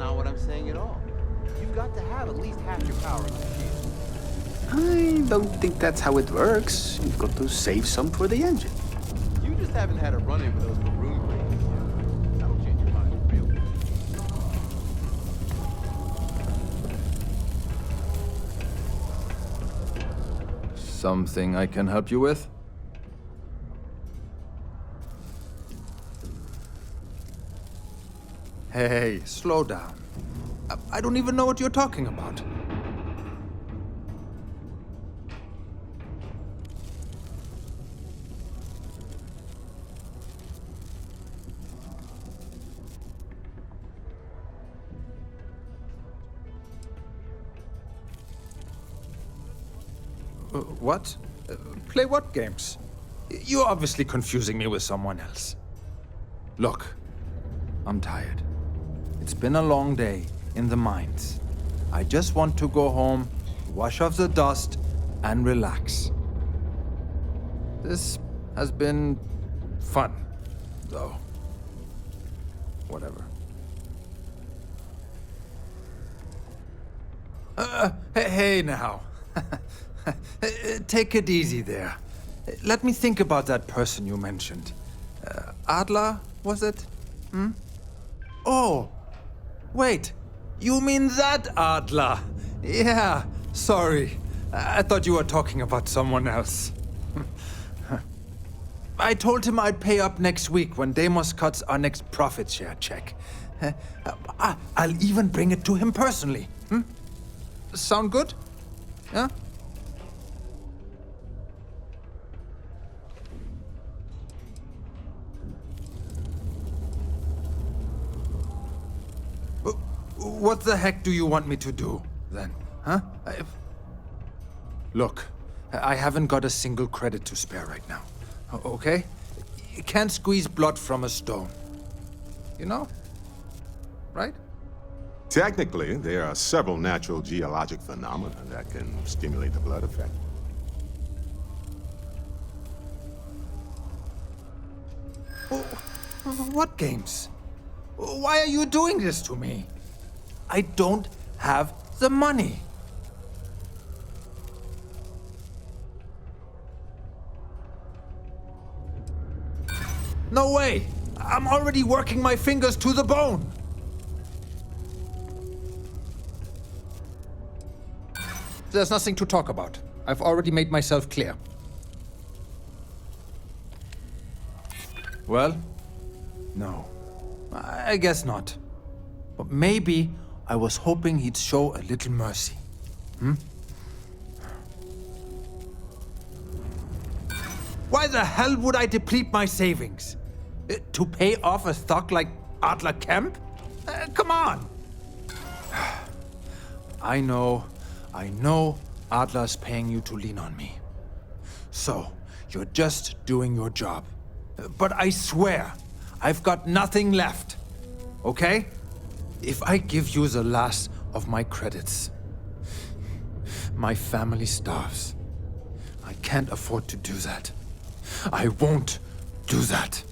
not what I'm saying at all. You've got to have at least half your power in the shield. I don't think that's how it works. You've got to save some for the engine. You just haven't had a run-in with those maroon brains yet. That'll change your mind real quick. Something I can help you with? Hey, slow down. I don't even know what you're talking about. What? Play what games? You're obviously confusing me with someone else. Look, I'm tired. It's been a long day in the mines. I just want to go home, wash off the dust, and relax. This has been fun, though. Whatever. Hey now. Take it easy there. Let me think about that person you mentioned. Adler, was it? Oh, wait. You mean that Adler? Yeah, sorry. I thought you were talking about someone else. I told him I'd pay up next week when Deimos cuts our next profit share check. I'll even bring it to him personally. Sound good? Yeah? What the heck do you want me to do, then? Huh? Look, I haven't got a single credit to spare right now. Okay? You can't squeeze blood from a stone. You know? Right? Technically, there are several natural geologic phenomena that can stimulate the blood effect. What games? Why are you doing this to me? I don't have the money. No way! I'm already working my fingers to the bone! There's nothing to talk about. I've already made myself clear. Well, no. I guess not. But maybe I was hoping he'd show a little mercy. Why the hell would I deplete my savings? To pay off a thug like Adler Kemp? Come on! I know Adler's paying you to lean on me. So, you're just doing your job. But I swear, I've got nothing left. Okay? If I give you the last of my credits, my family starves. I can't afford to do that. I won't do that.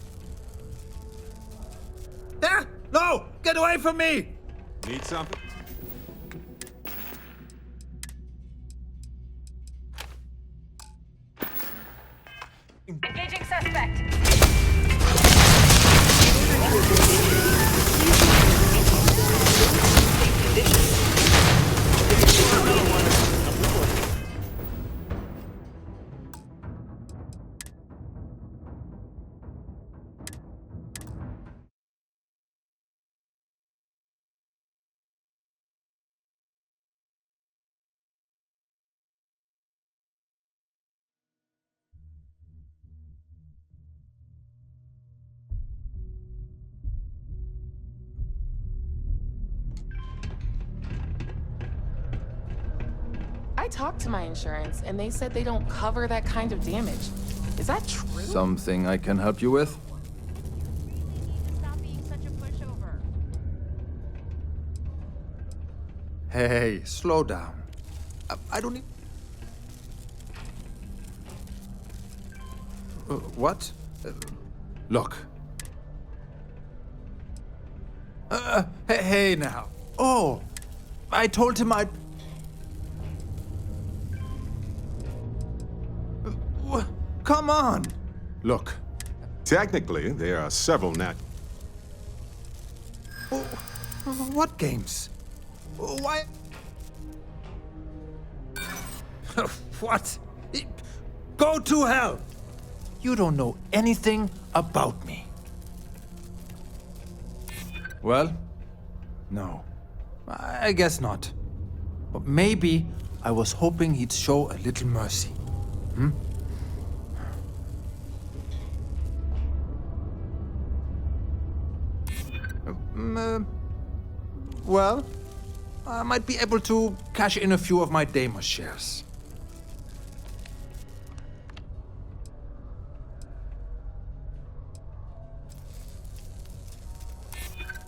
Ah! No! Get away from me! Need something? Engaging suspect. I talked to my insurance, and they said they don't cover that kind of damage. Is that true? Something I can help you with? Stop being such a pushover. Hey, slow down. I don't need... What? Look. Hey now. Oh, I told him I'd... Come on! Look, Technically, there are several what games? Why? What? Go to hell! You don't know anything about me. Well, no. I guess not. But maybe I was hoping he'd show a little mercy. Well, I might be able to cash in a few of my Deimos shares.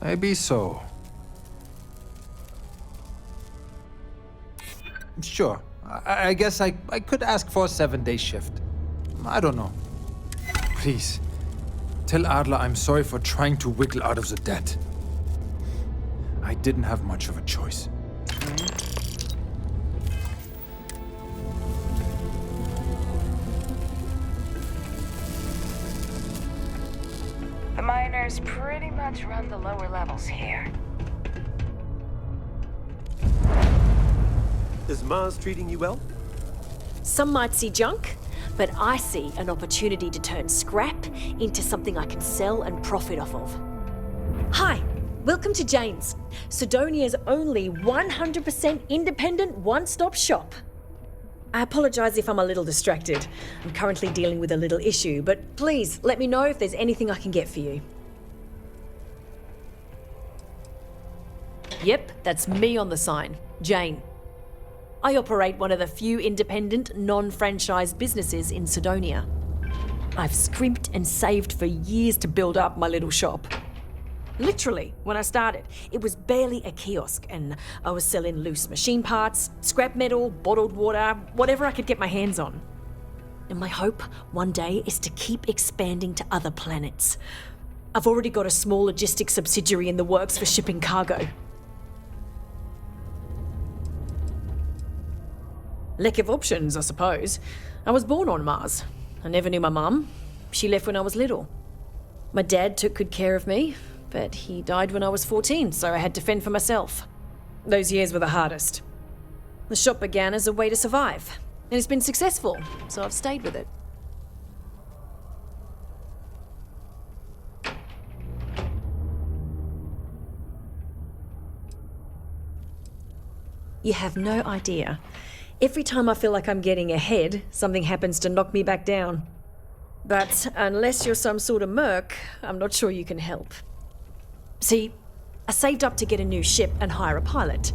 Maybe so. Sure. I guess I could ask for a 7-day shift. I don't know. Please, tell Adler I'm sorry for trying to wiggle out of the debt. I didn't have much of a choice. The miners pretty much run the lower levels here. Is Mars treating you well? Some might see junk, but I see an opportunity to turn scrap into something I can sell and profit off of. Hi, welcome to Jane's, Sidonia's only 100% independent one-stop shop. I apologize if I'm a little distracted. I'm currently dealing with a little issue, but please let me know if there's anything I can get for you. Yep, that's me on the sign, Jane. I operate one of the few independent, non-franchised businesses in Sidonia. I've scrimped and saved for years to build up my little shop. Literally, when I started, it was barely a kiosk, and I was selling loose machine parts, scrap metal, bottled water, whatever I could get my hands on. And my hope one day is to keep expanding to other planets. I've already got a small logistics subsidiary in the works for shipping cargo. Lack of options, I suppose. I was born on Mars. I never knew my mum. She left when I was little. My dad took good care of me, but he died when I was 14, so I had to fend for myself. Those years were the hardest. The shop began as a way to survive, and it's been successful, so I've stayed with it. You have no idea. Every time I feel like I'm getting ahead, something happens to knock me back down. But unless you're some sort of merc, I'm not sure you can help. See, I saved up to get a new ship and hire a pilot.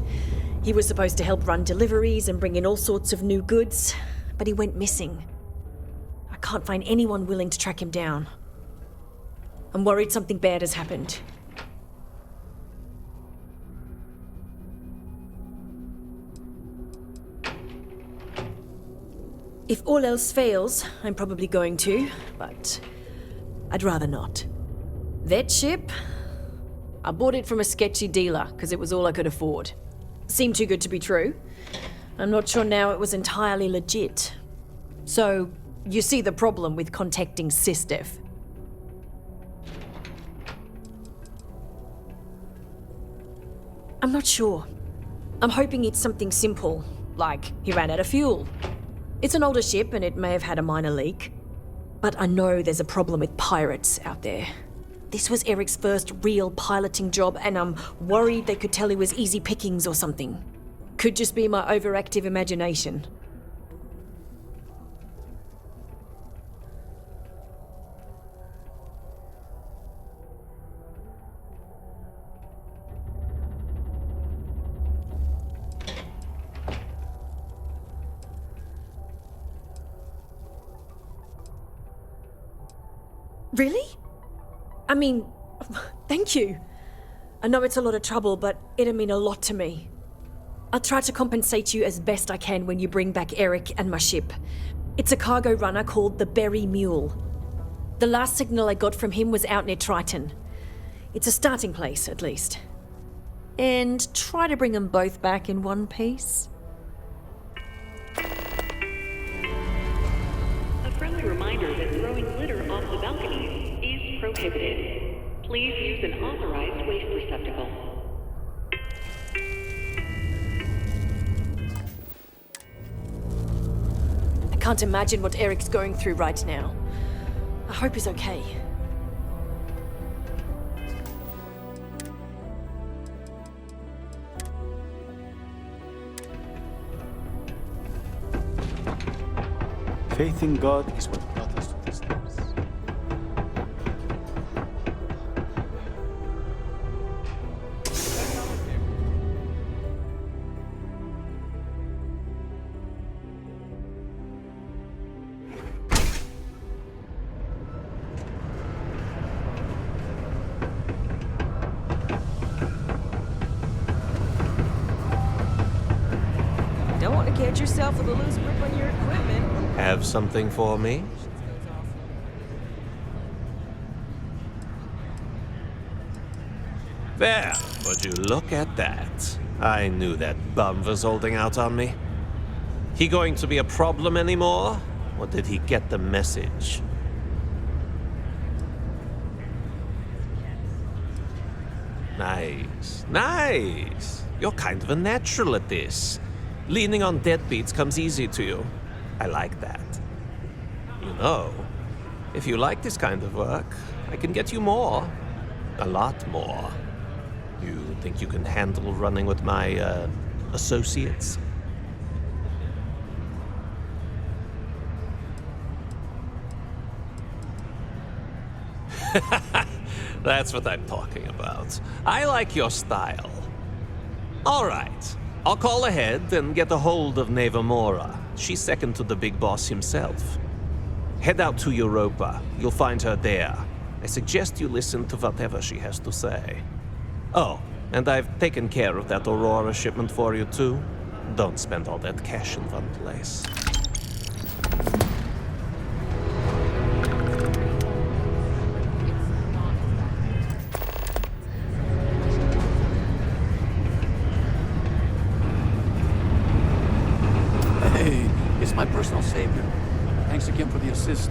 He was supposed to help run deliveries and bring in all sorts of new goods, but he went missing. I can't find anyone willing to track him down. I'm worried something bad has happened. If all else fails, I'm probably going to, but I'd rather not. That ship? I bought it from a sketchy dealer because it was all I could afford. Seemed too good to be true. I'm not sure now it was entirely legit. So, you see the problem with contacting SysDev. I'm not sure. I'm hoping it's something simple, like he ran out of fuel. It's an older ship and it may have had a minor leak. But I know there's a problem with pirates out there. This was Eric's first real piloting job and I'm worried they could tell he was easy pickings or something. Could just be my overactive imagination. Really? I mean, thank you. I know it's a lot of trouble, but it'll mean a lot to me. I'll try to compensate you as best I can when you bring back Eric and my ship. It's a cargo runner called the Berry Mule. The last signal I got from him was out near Triton. It's a starting place, at least. and try to bring them both back in one piece. A friendly reminder that throwing litter off the balconies is prohibited. Please use an authorized waste receptacle. I can't imagine what Eric's going through right now. I hope he's okay. Faith in God is what brought us to this place. Don't want to catch yourself with a loose grip on your equipment. Have something for me? There, would you look at that? I knew that bum was holding out on me. He going to be a problem anymore? Or did he get the message? Nice, nice. You're kind of a natural at this. Leaning on deadbeats comes easy to you. I like that. You know, if you like this kind of work, I can get you more. A lot more. You think you can handle running with my, associates? That's what I'm talking about. I like your style. All right. I'll call ahead and get a hold of Nevamora. She's second to the big boss himself. Head out to Europa. You'll find her there. I suggest you listen to whatever she has to say. Oh, and I've taken care of that Aurora shipment for you too. Don't spend all that cash in one place. Hey, it's my personal savior. Thanks again for the assist.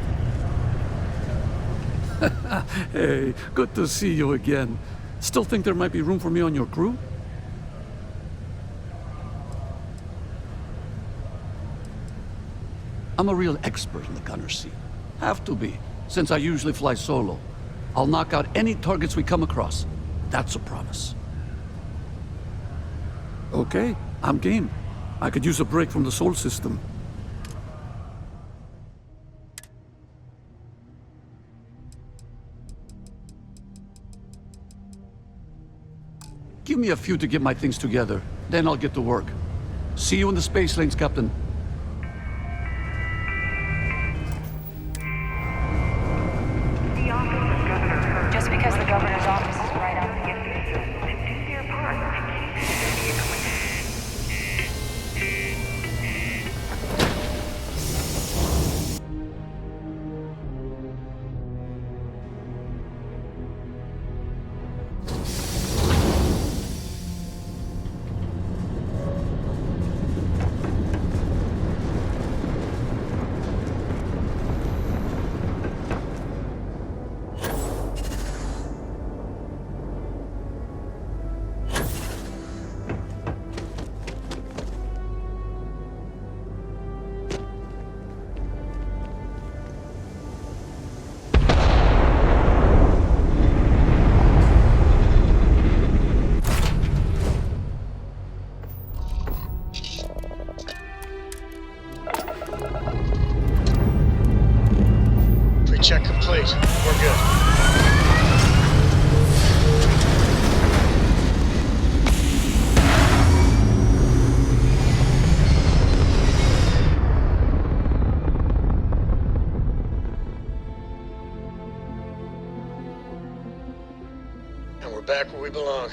Hey, good to see you again. Still think there might be room for me on your crew? I'm a real expert in the gunner seat. Have to be, since I usually fly solo. I'll knock out any targets we come across. That's a promise. Okay, I'm game. I could use a break from the Sol system. Give me a few to get my things together, then I'll get to work. See you in the space lanes, Captain. Just because the governor's office is right out the end, do your part. Check complete. We're good. And we're back where we belong.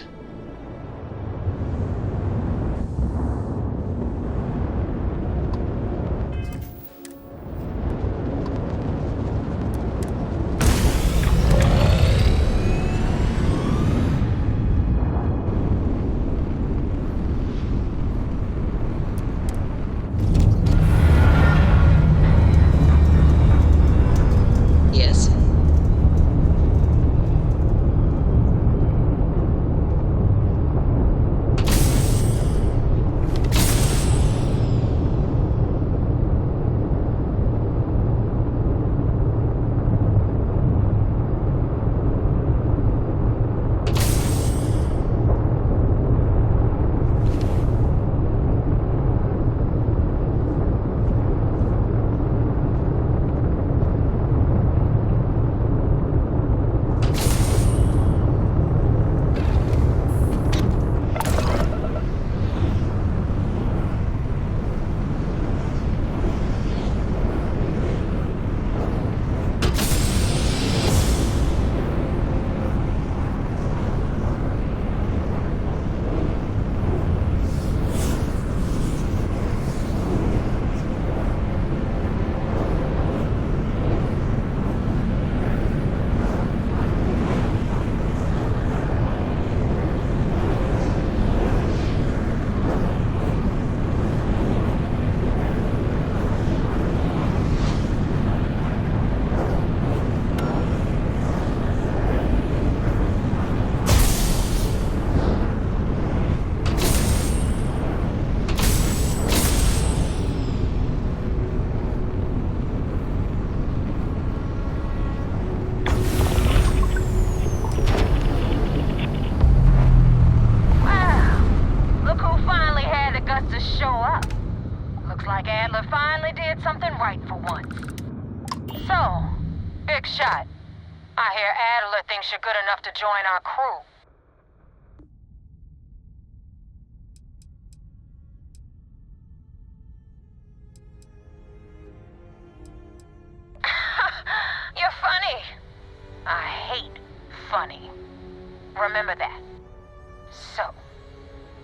quick shot. I hear Adler thinks you're good enough to join our crew. You're funny. I hate funny. Remember that. So,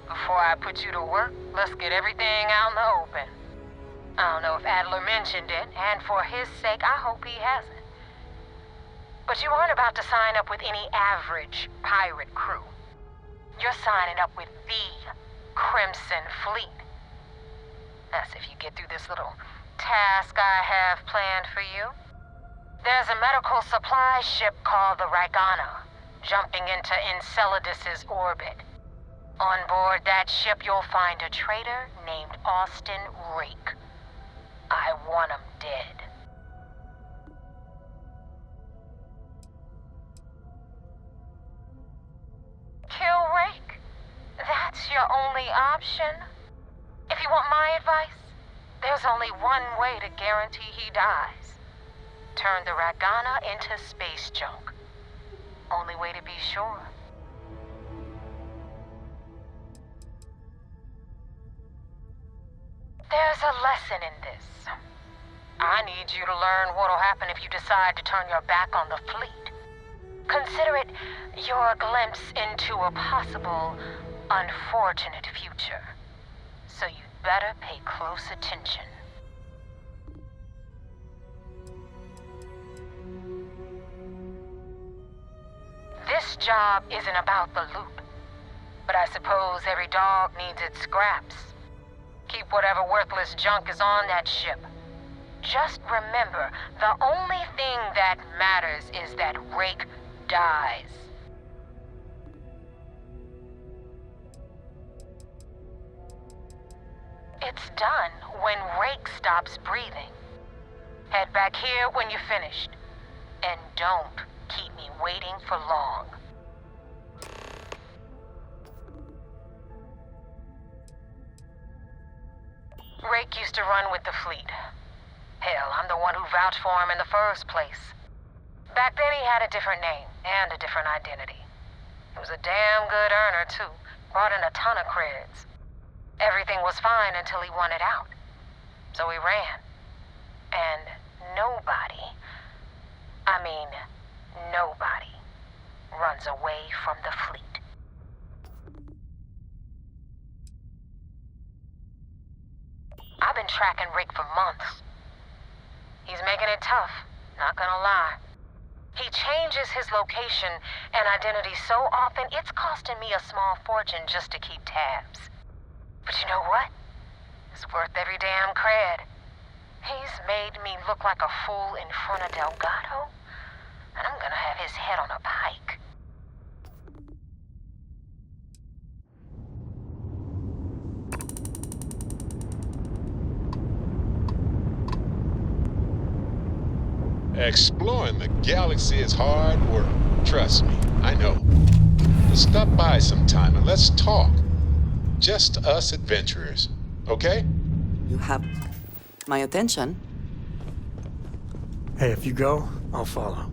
before I put you to work, let's get everything out in the open. I don't know if Adler mentioned it, and for his sake, I hope he hasn't. But you aren't about to sign up with any average pirate crew. You're signing up with the Crimson Fleet. That's if you get through this little task I have planned for you. There's a medical supply ship called the Ragana, jumping into Enceladus's orbit. On board that ship, you'll find a traitor named Austin Rake. I want him dead. Kill Rake? That's your only option? If you want my advice, there's only one way to guarantee he dies. Turn the Ragana into space junk. Only way to be sure. There's a lesson in this. I need you to learn what'll happen if you decide to turn your back on the fleet. Consider it your glimpse into a possible, unfortunate future. So you'd better pay close attention. This job isn't about the loot, but I suppose every dog needs its scraps. Keep whatever worthless junk is on that ship. Just remember, the only thing that matters is that Rake dies. It's done when Rake stops breathing. Head back here when you're finished. And don't keep me waiting for long. Rake used to run with the fleet. Hell, I'm the one who vouched for him in the first place. Back then he had a different name and a different identity. He was a damn good earner, too. Brought in a ton of creds. Everything was fine until he wanted out. So he ran. And nobody, I mean, nobody, runs away from the fleet. I've been tracking Rick for months. He's making it tough, not gonna lie. He changes his location and identity so often, it's costing me a small fortune just to keep tabs. But you know what? It's worth every damn cred. He's made me look like a fool in front of Delgado, and I'm gonna have his head on a pike. Exploring the galaxy is hard work. Trust me, I know. Stop by sometime and let's talk. Just us adventurers, okay? You have my attention. Hey, if you go, I'll follow.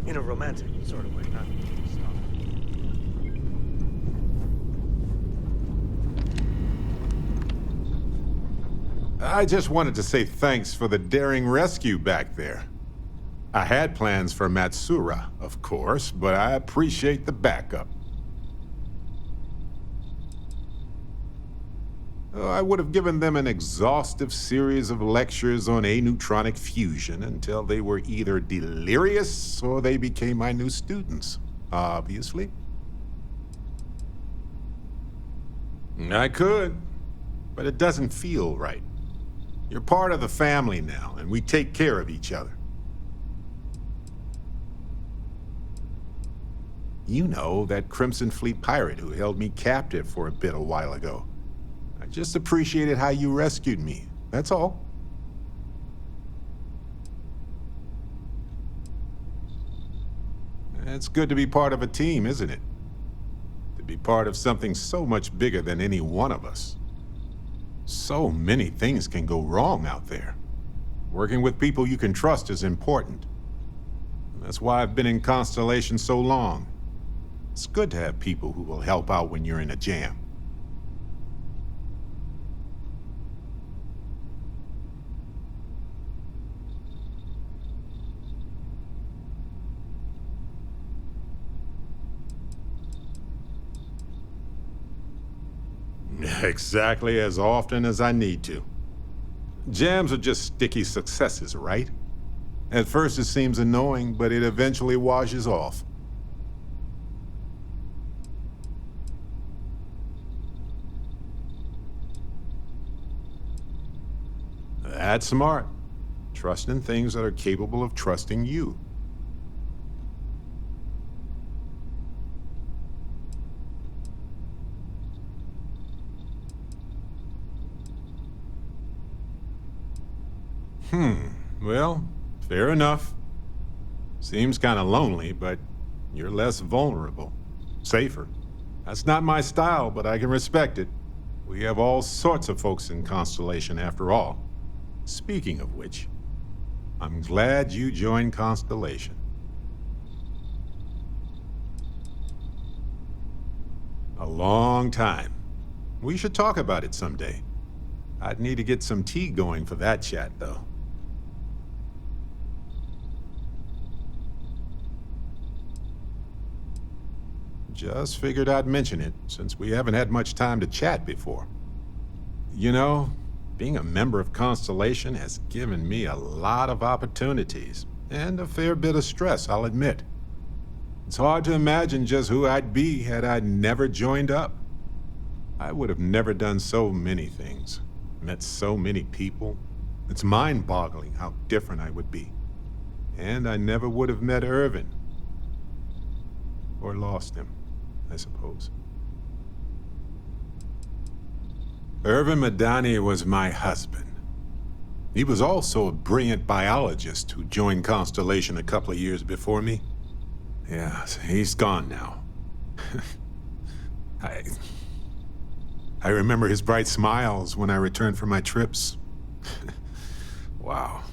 In a romantic sort of way, not... I just wanted to say thanks for the daring rescue back there. I had plans for Matsura, of course, but I appreciate the backup. I would have given them an exhaustive series of lectures on aneutronic fusion until they were either delirious or they became my new students, obviously. I could, but it doesn't feel right. You're part of the family now, and we take care of each other. You know, that Crimson Fleet pirate who held me captive for a bit a while ago. I just appreciated how you rescued me, that's all. It's good to be part of a team, isn't it? To be part of something so much bigger than any one of us. So many things can go wrong out there. Working with people you can trust is important. That's why I've been in Constellation so long. It's good to have people who will help out when you're in a jam. Exactly as often as I need to. Jams are just sticky successes, right? At first it seems annoying, but it eventually washes off. That's smart. Trust in things that are capable of trusting you. Well, fair enough. Seems kind of lonely, but you're less vulnerable. Safer. That's not my style, but I can respect it. We have all sorts of folks in Constellation after all. Speaking of which, I'm glad you joined Constellation. A long time. We should talk about it someday. I'd need to get some tea going for that chat, though. Just figured I'd mention it, since we haven't had much time to chat before. You know, being a member of Constellation has given me a lot of opportunities, and a fair bit of stress, I'll admit. It's hard to imagine just who I'd be had I never joined up. I would have never done so many things, met so many people. It's mind-boggling how different I would be. And I never would have met Irvin. Or lost him, I suppose. Irvin Madani was my husband. He was also a brilliant biologist who joined Constellation a couple of years before me. Yeah, he's gone now. I remember his bright smiles when I returned from my trips. Wow,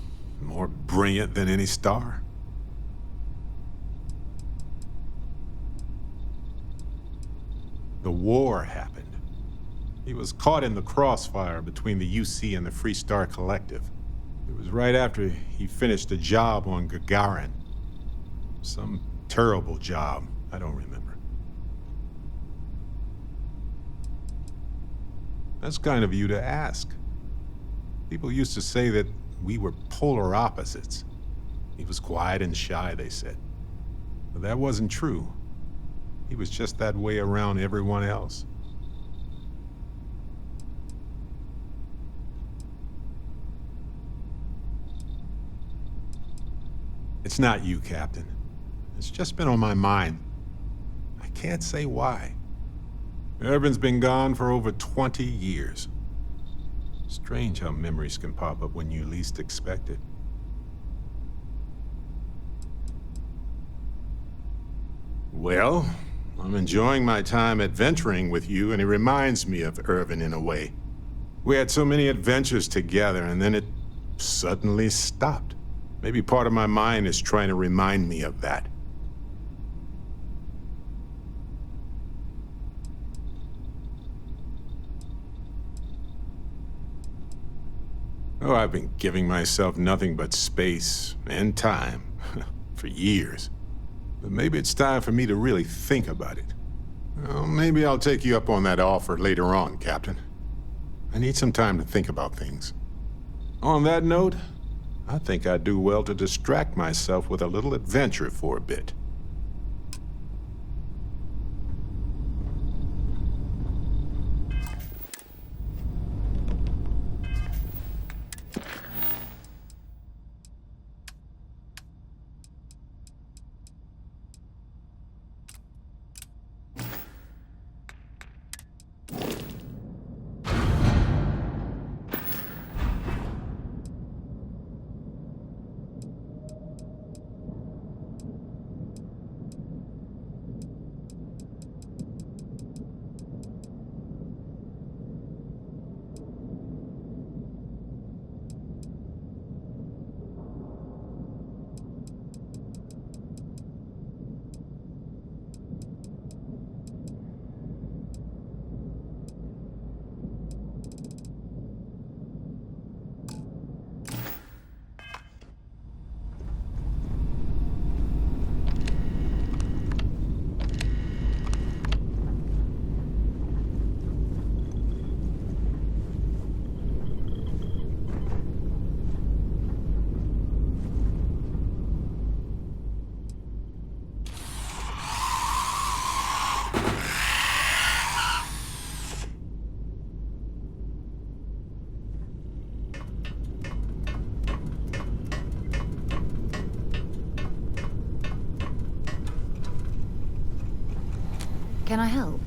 more brilliant than any star. The war happened. He was caught in the crossfire between the UC and the Free Star Collective. It was right after he finished a job on Gagarin. Some terrible job, I don't remember. That's kind of you to ask. People used to say that we were polar opposites. He was quiet and shy, they said. But that wasn't true. He was just that way around everyone else. It's not you, Captain. It's just been on my mind. I can't say why. Irvin's been gone for over 20 years. Strange how memories can pop up when you least expect it. Well, I'm enjoying my time adventuring with you, and it reminds me of Irvin in a way. We had so many adventures together, and then it suddenly stopped. Maybe part of my mind is trying to remind me of that. Oh, I've been giving myself nothing but space and time for years. But maybe it's time for me to really think about it. Well, maybe I'll take you up on that offer later on, Captain. I need some time to think about things. On that note, I think I'd do well to distract myself with a little adventure for a bit. Can I help?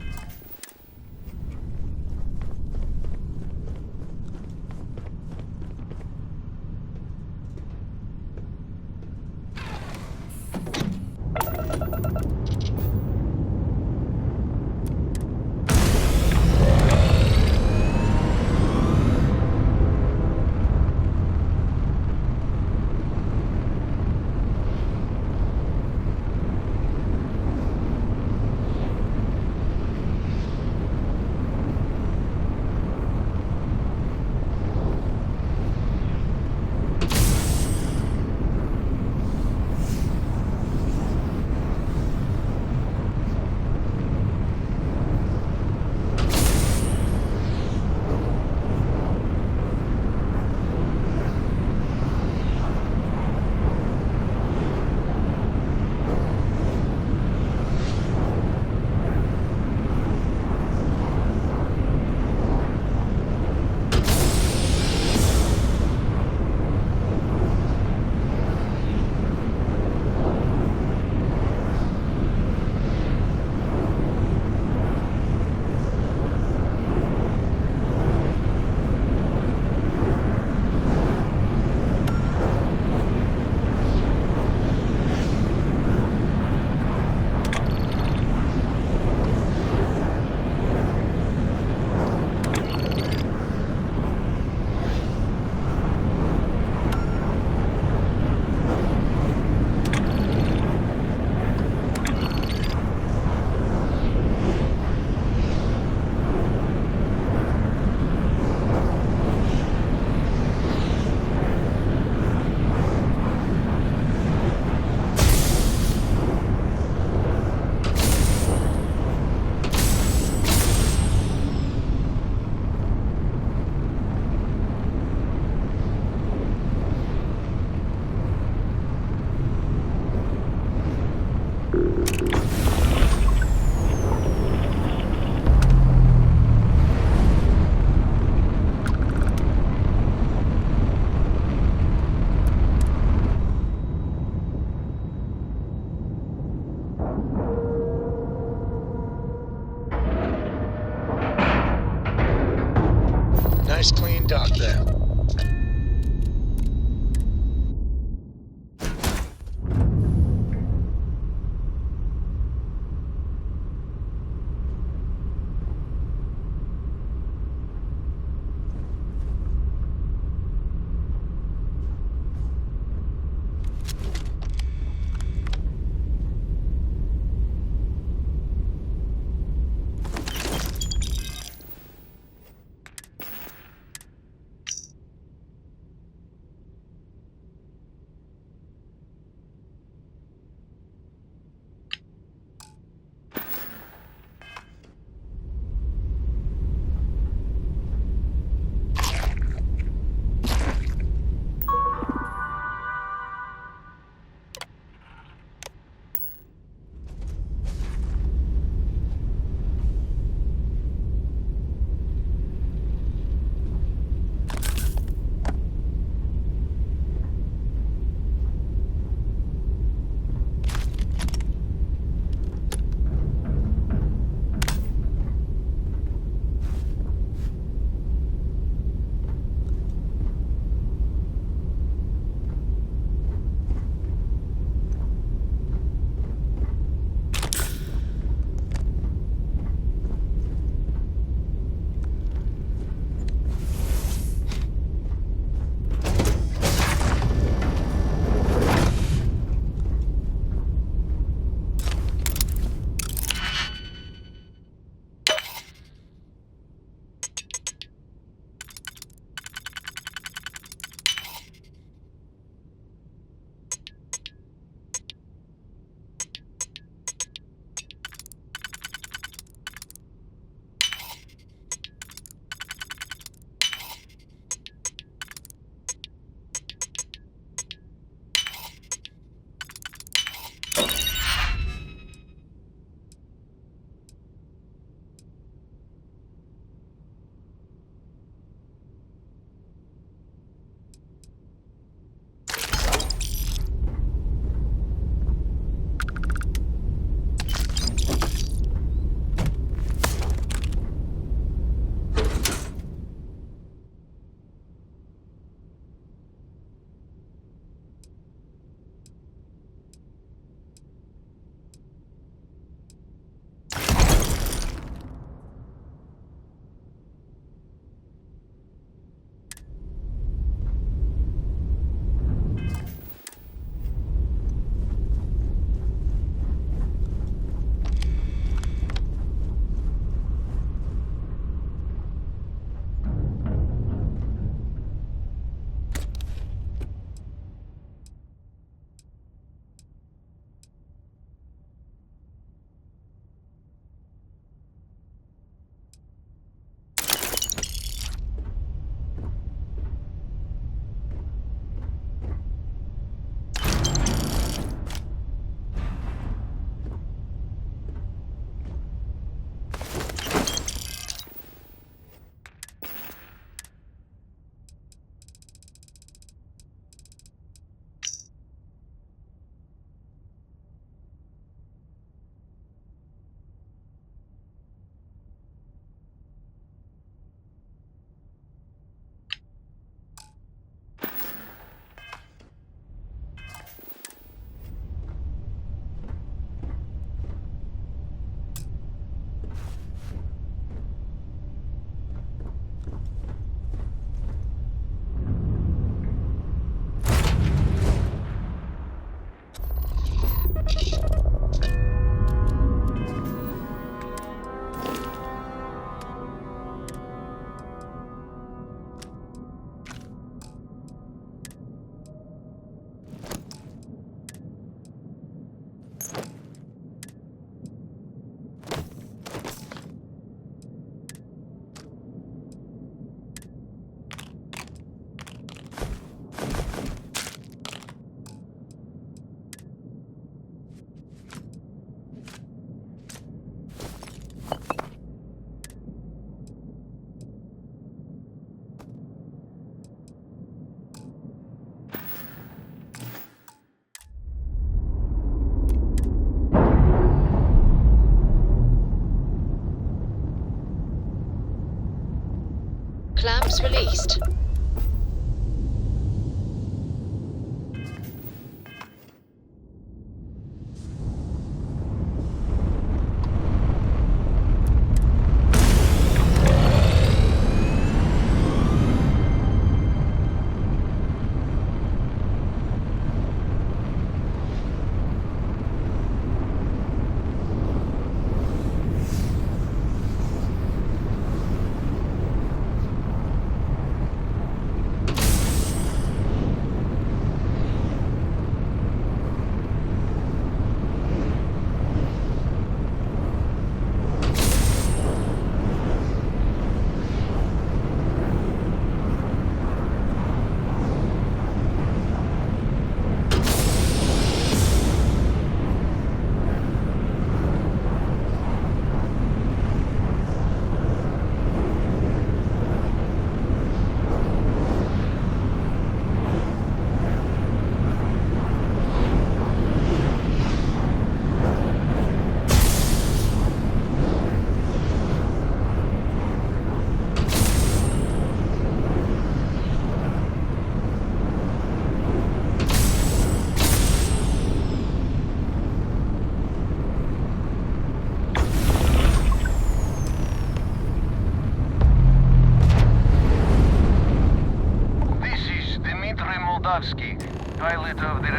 Nice clean dock there.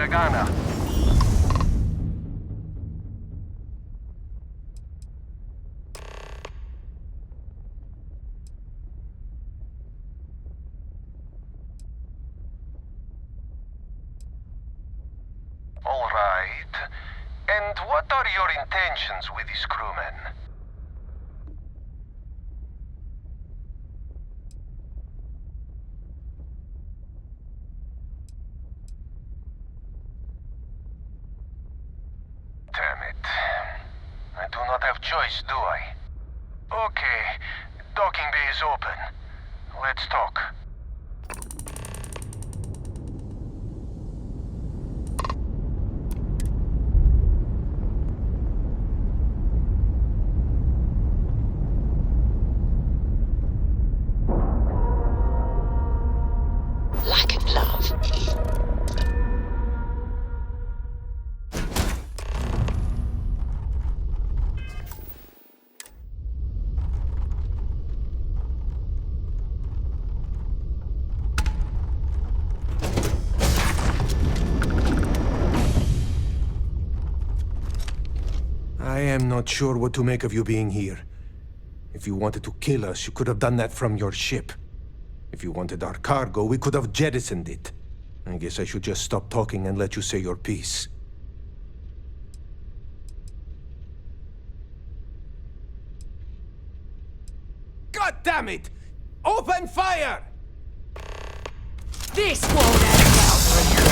Ghana. All right. And what are your intentions with these crewmen? Damn it. I do not have choice, do I? Okay. Docking bay is open. Let's talk. Like a glove. I am not sure what to make of you being here. If you wanted to kill us, you could have done that from your ship. If you wanted our cargo, we could have jettisoned it. I guess I should just stop talking and let you say your piece. God damn it! Open fire! This won't end well for you.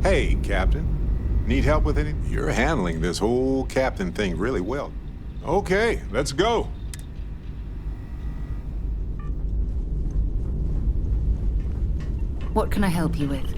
Hey, Captain. Need help with anything? You're handling this whole captain thing really well. Okay, let's go. What can I help you with?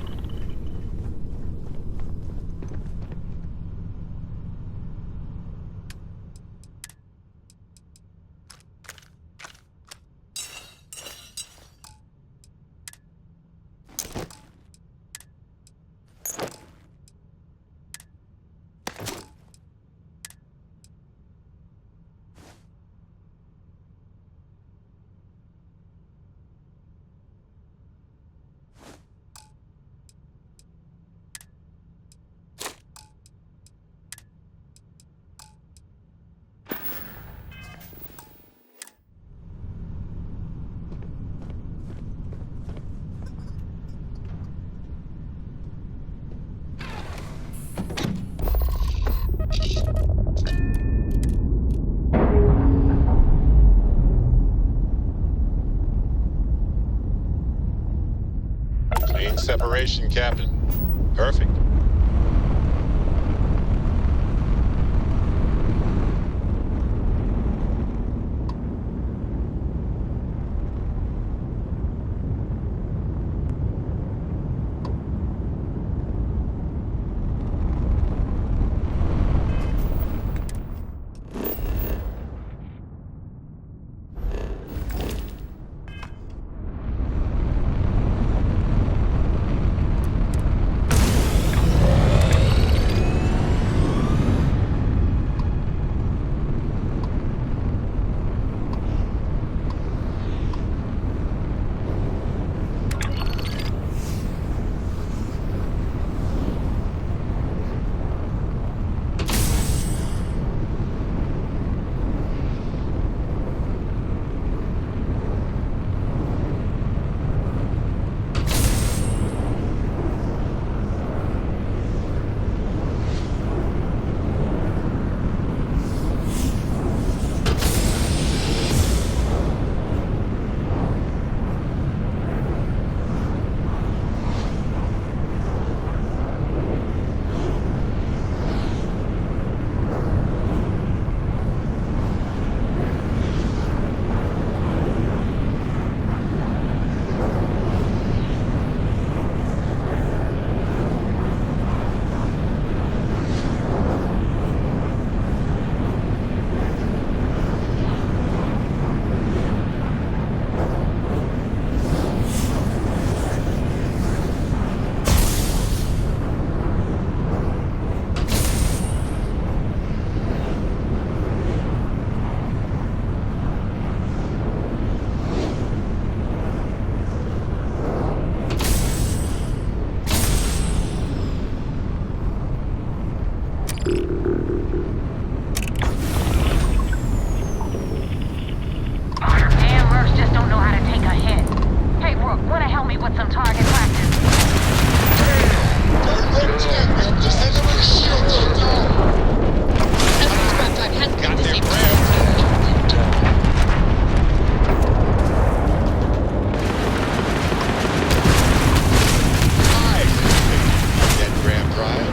Clean separation, Captain. Perfect. Damn mercs just don't know how to take a hit. Hey, Rook, wanna help me with some target practice? Enemy scrap drive has been disabled. Dead Graham Pride.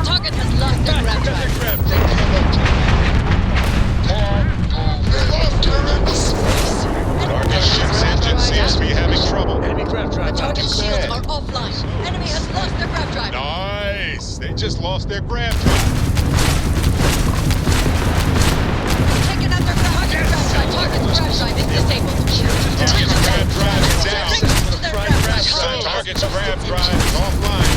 Target has lost their grab drive. Target ship's engine seems to be having trouble. Enemy grab drive. Target shields are offline. Enemy has lost their grab drive. Nice! They just lost their grab drive. Taken out their grab drive. Target's grab drive is disabled. Target's grab drive is down. Their grab drive. Target's grab drive is offline.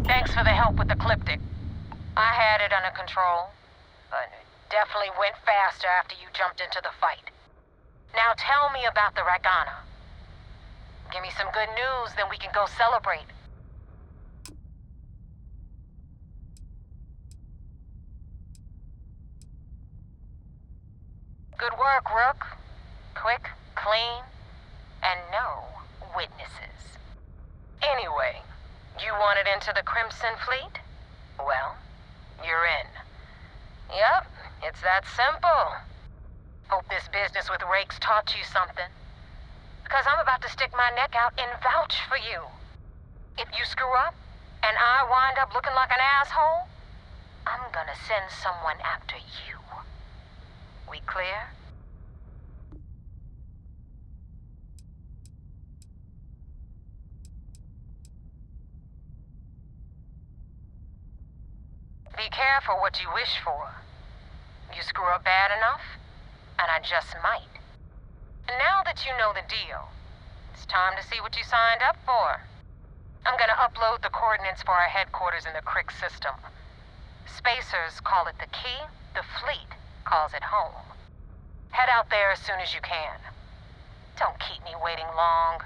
Thanks for the help with the Cliptic. I had it under control, but it definitely went faster after you jumped into the fight. Now tell me about the Ragana. Give me some good news, then we can go celebrate. Good work, Rook. Quick, clean, and no witnesses. Anyway, you wanted into the Crimson Fleet? Well, you're in. Yep, it's that simple. Hope this business with Rakes taught you something. Because I'm about to stick my neck out and vouch for you. If you screw up, and I wind up looking like an asshole, I'm gonna send someone after you. We clear? Be careful what you wish for. You screw up bad enough, and I just might. And now that you know the deal, it's time to see what you signed up for. I'm gonna upload the coordinates for our headquarters in the Crick system. Spacers call it the key, the fleet calls it home. Head out there as soon as you can. Don't keep me waiting long.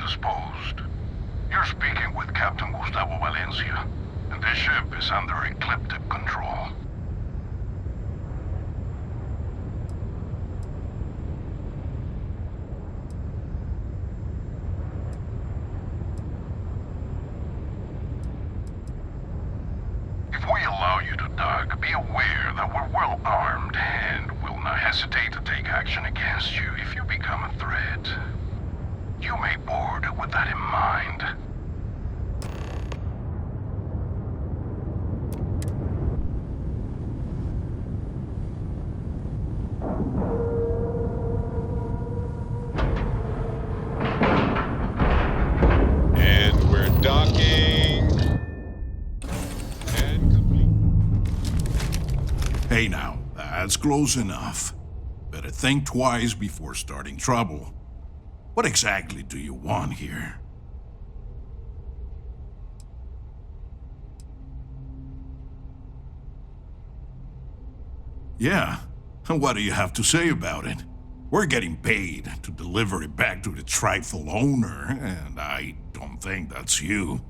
disposed. You're speaking with Captain Gustavo Valencia, and this ship is under ecliptic control. If we allow you to dock, be aware that we're well armed and will not hesitate to take action against you if you become a threat. You may board with that in mind. And we're docking. And complete. Hey now, that's close enough. Better think twice before starting trouble. What exactly do you want here? Yeah, and what do you have to say about it? We're getting paid to deliver it back to its rightful owner, and I don't think that's you.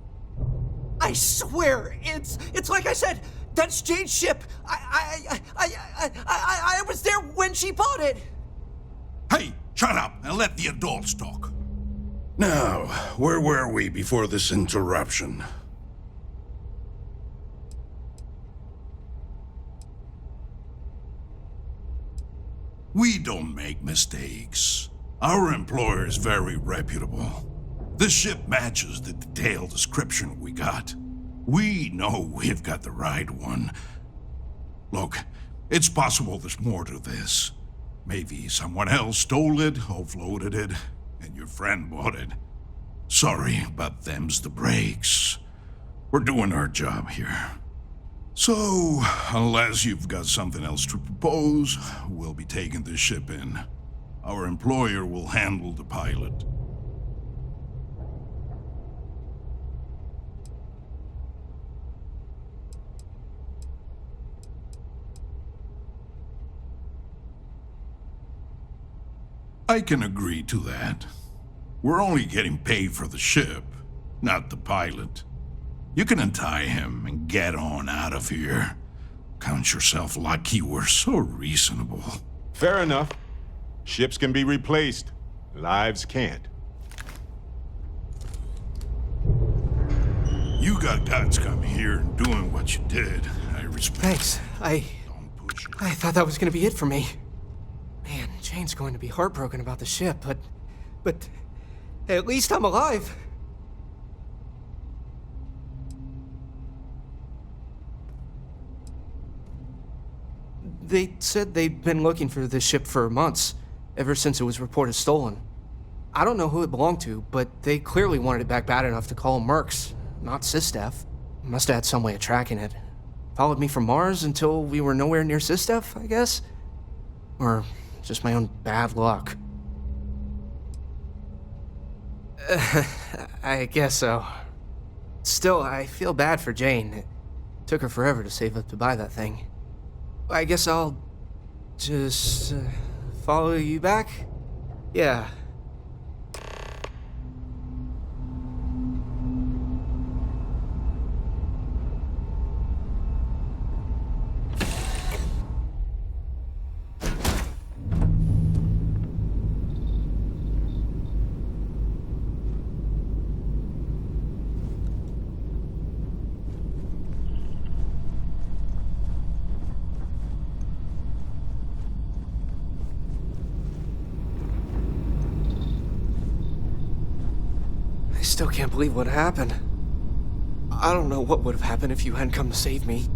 I swear, it's like I said, that's Jane's ship. I was there when she bought it. Hey, shut up and let the adults talk. Now, where were we before this interruption? We don't make mistakes. Our employer is very reputable. This ship matches the detailed description we got. We know we've got the right one. Look, it's possible there's more to this. Maybe someone else stole it, offloaded it, and your friend bought it. Sorry, but them's the breaks. We're doing our job here. So, unless you've got something else to propose, we'll be taking this ship in. Our employer will handle the pilot. I can agree to that. We're only getting paid for the ship, not the pilot. You can untie him and get on out of here. Count yourself lucky we're so reasonable. Fair enough. Ships can be replaced. Lives can't. You got guts coming here and doing what you did. I respect. Thanks. I thought that was gonna be it for me. Man, Jane's going to be heartbroken about the ship, but at least I'm alive. They said they'd been looking for this ship for months, ever since it was reported stolen. I don't know who it belonged to, but they clearly wanted it back bad enough to call Mercs, not Sistef. Must have had some way of tracking it. Followed me from Mars until we were nowhere near Sistef, I guess? Or just my own bad luck. I guess so. Still, I feel bad for Jane. It took her forever to save up to buy that thing. I guess I'll just follow you back? Yeah. I still can't believe what happened. I don't know what would have happened if you hadn't come to save me.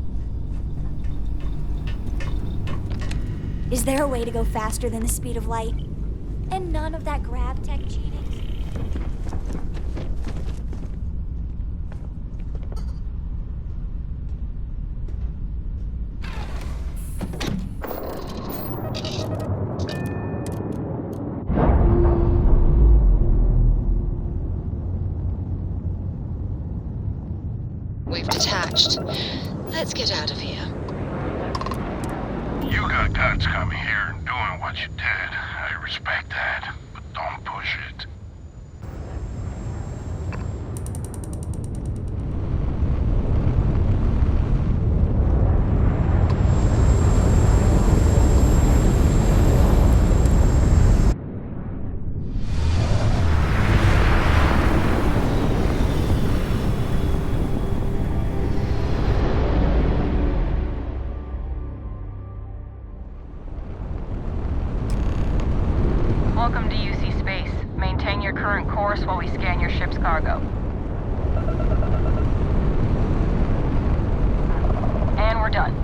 Is there a way to go faster than the speed of light? And none of that grab tech cheating? We've detached. Let's get out of here. You got guts coming here and doing what you did. I respect that, but don't push it. current course while we scan your ship's cargo. And we're done.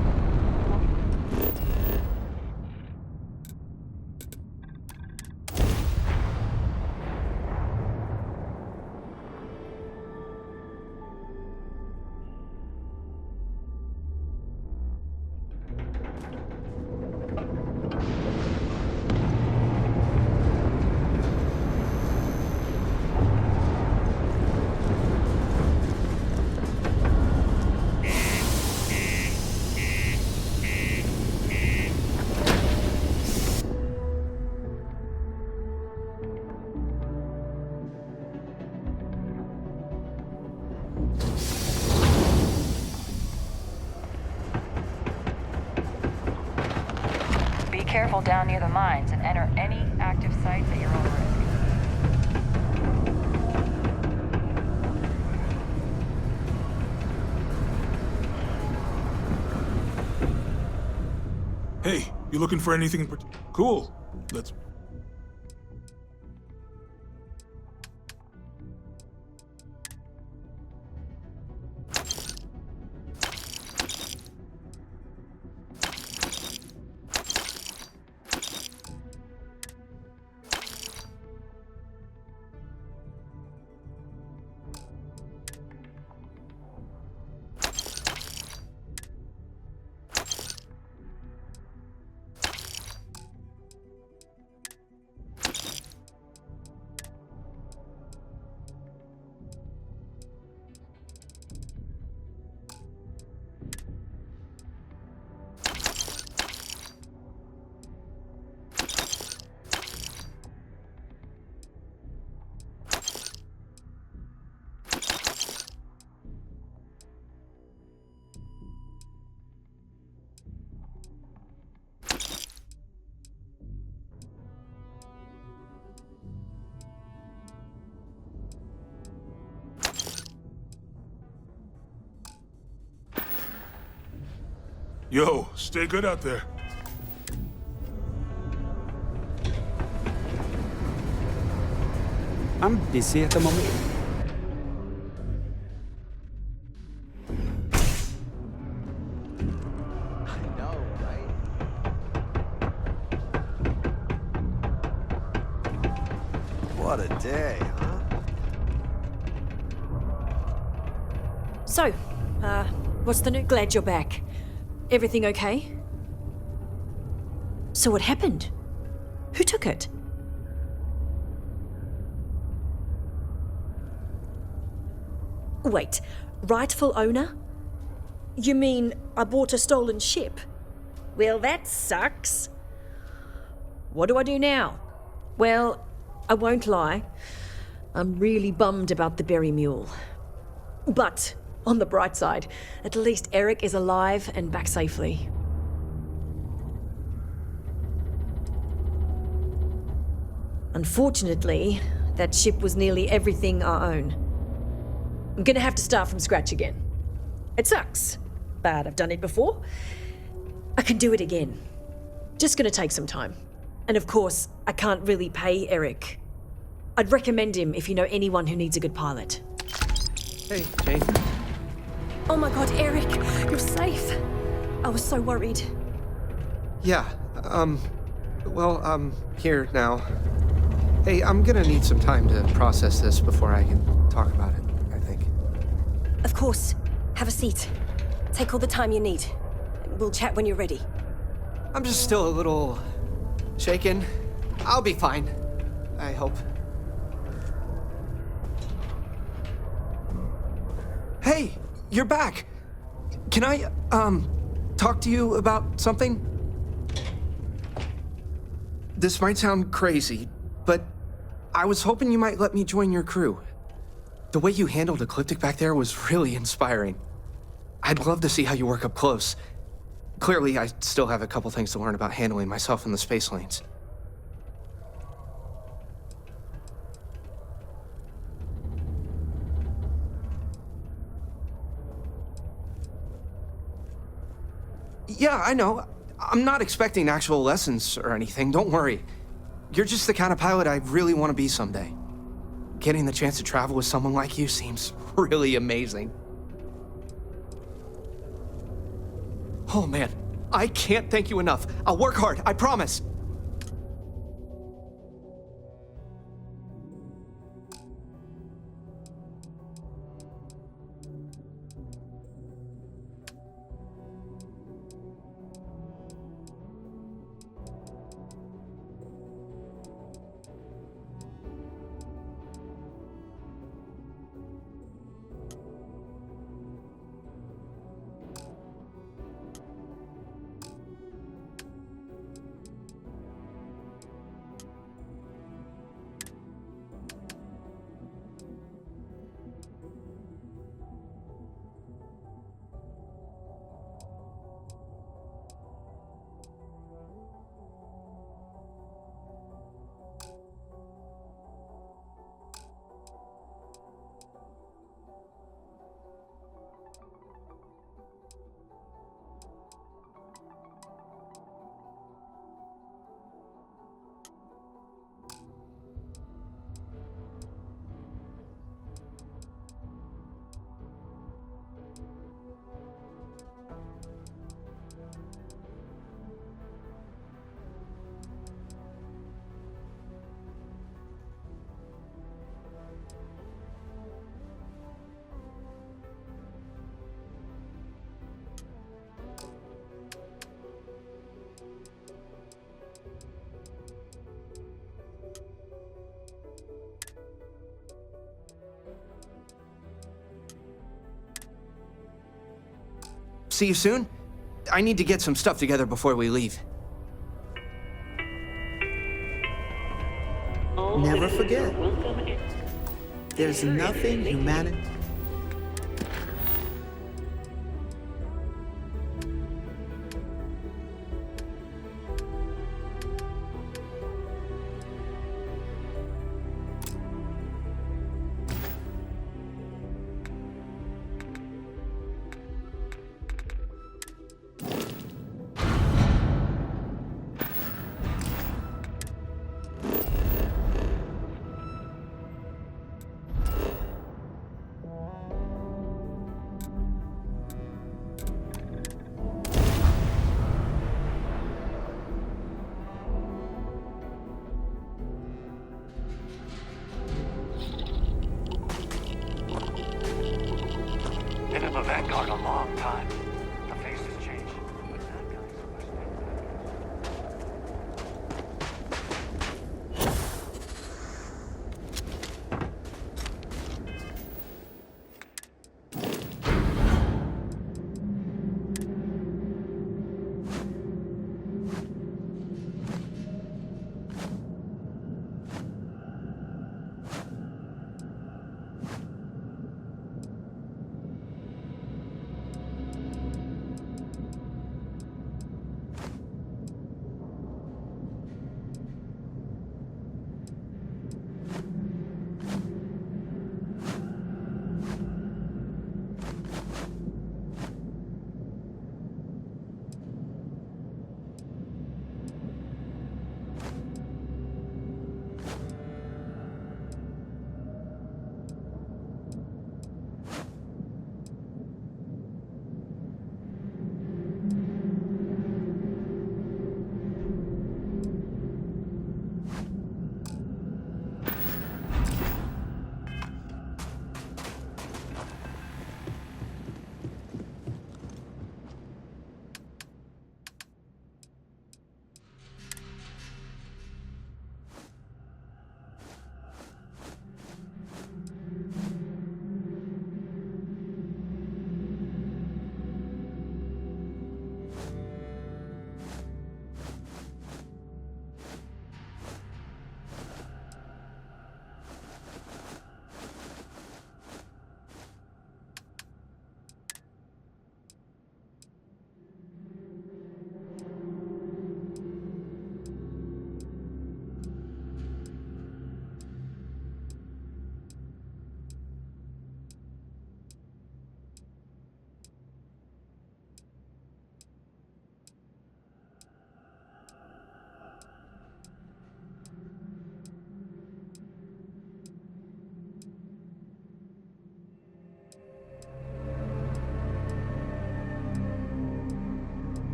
Be careful down near the mines and enter any active sites at your own risk. Hey, you looking for anything in particular? Cool. Let's... Yo, stay good out there. I'm busy at the moment. What a day, huh? So, what's the news? Glad you're back. Everything okay? So what happened? Who took it? Wait, rightful owner? You mean I bought a stolen ship? Well, that sucks. What do I do now? Well, I won't lie. I'm really bummed about the berry mule. But on the bright side, at least Eric is alive and back safely. Unfortunately, that ship was nearly everything I own. I'm gonna have to start from scratch again. It sucks, but I've done it before. I can do it again. Just gonna take some time. And of course, I can't really pay Eric. I'd recommend him if you know anyone who needs a good pilot. Hey, Jane. Oh my god, Eric, you're safe. I was so worried. Yeah, well, I'm here now. Hey, I'm gonna need some time to process this before I can talk about it, I think. Of course. Have a seat. Take all the time you need. We'll chat when you're ready. I'm just still a little shaken. I'll be fine, I hope. Hey, you're back. Can I, talk to you about something? This might sound crazy, but I was hoping you might let me join your crew. The way you handled Ecliptic back there was really inspiring. I'd love to see how you work up close. Clearly, I still have a couple things to learn about handling myself in the space lanes. Yeah, I know. I'm not expecting actual lessons or anything, don't worry. You're just the kind of pilot I really want to be someday. getting the chance to travel with someone like you seems really amazing. Oh man, I can't thank you enough. I'll work hard, I promise. See you soon? I need to get some stuff together before we leave. Never forget. There's nothing humanity.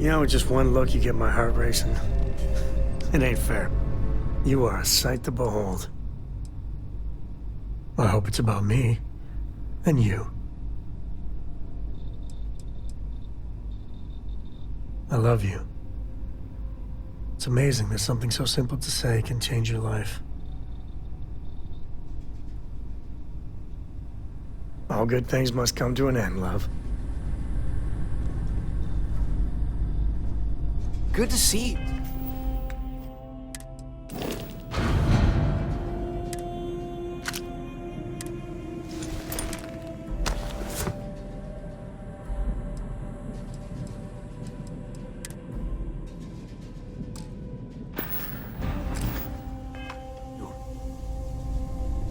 You know, with just one look, you get my heart racing. It ain't fair. You are a sight to behold. I hope it's about me and you. I love you. It's amazing that something so simple to say can change your life. All good things must come to an end, love. Good to see you.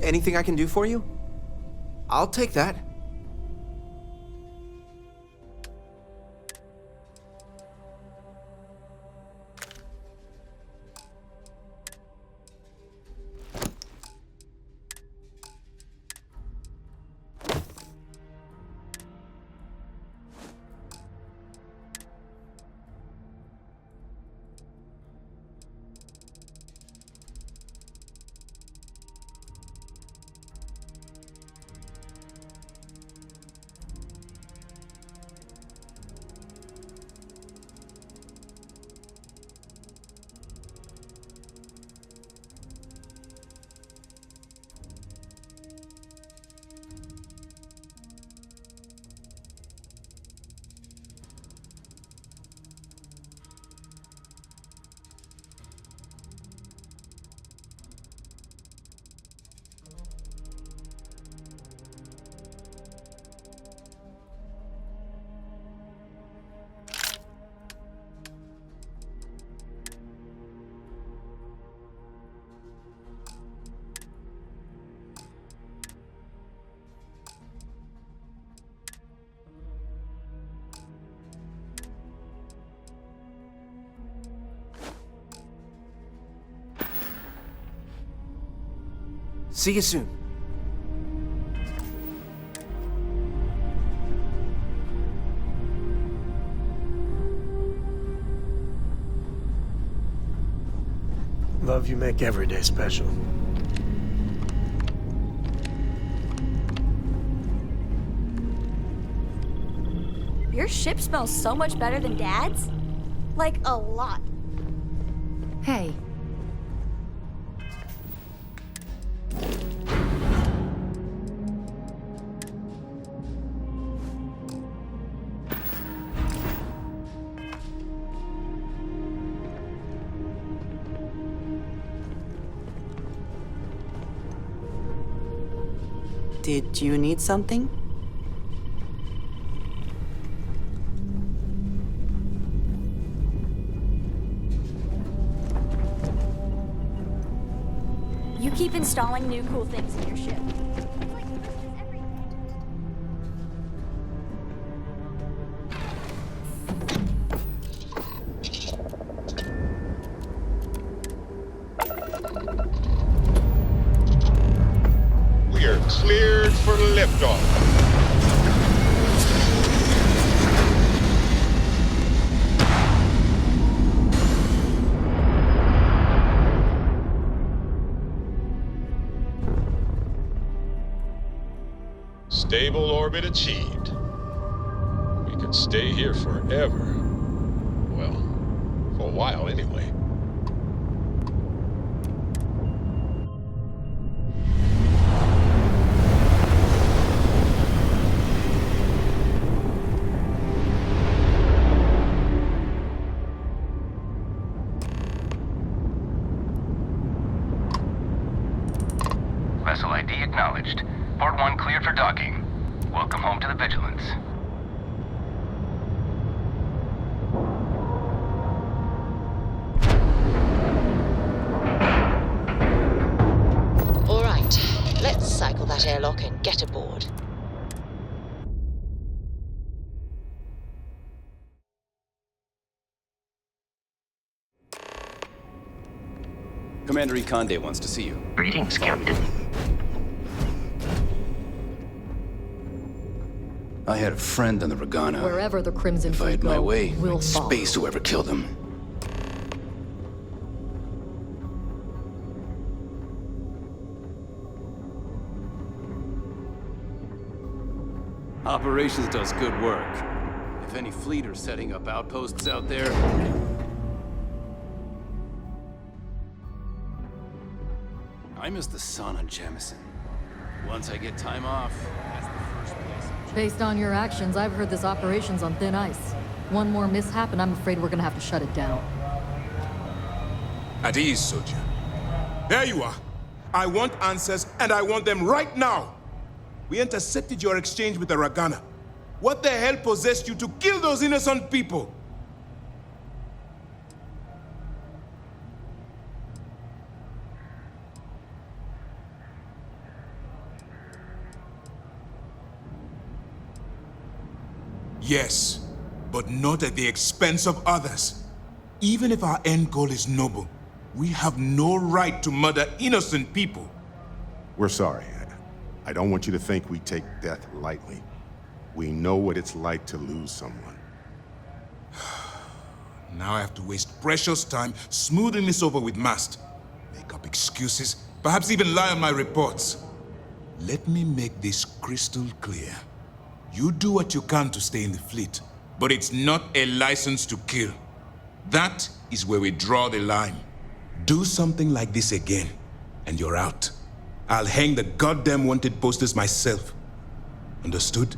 Anything I can do for you? I'll take that. See you soon. Love, you make every day special. Your ship smells so much better than Dad's. Like, a lot. Hey. Did you need something? You keep installing new cool things in your ship. We are cleared for liftoff. Stable orbit achieved. We could stay here forever. Well, for a while anyway. Vessel ID acknowledged. Port 1 cleared for docking. Welcome home to the Vigilance. All right, let's cycle that airlock and get aboard. Commander Ikonde wants to see you. Greetings, Captain. I had a friend on the Regana. Wherever the Crimson If I Fleet had my go, way, we'll I'd follow. space whoever killed him. Operations does good work. If any fleet are setting up outposts out there... I miss the sun on Jamison. Once I get time off, that's the first place I'm... Based on your actions, I've heard this operation's on thin ice. One more mishap and I'm afraid we're gonna have to shut it down. At ease, soldier. There you are. I want answers, and I want them right now. We intercepted your exchange with the Ragana. What the hell possessed you to kill those innocent people? Yes, but not at the expense of others. Even if our end goal is noble, we have no right to murder innocent people. We're sorry. I don't want you to think we take death lightly. We know what it's like to lose someone. Now I have to waste precious time smoothing this over with Mast. Make up excuses, perhaps even lie on my reports. Let me make this crystal clear. You do what you can to stay in the fleet, but it's not a license to kill. That is where we draw the line. Do something like this again, and you're out. I'll hang the goddamn wanted posters myself. Understood?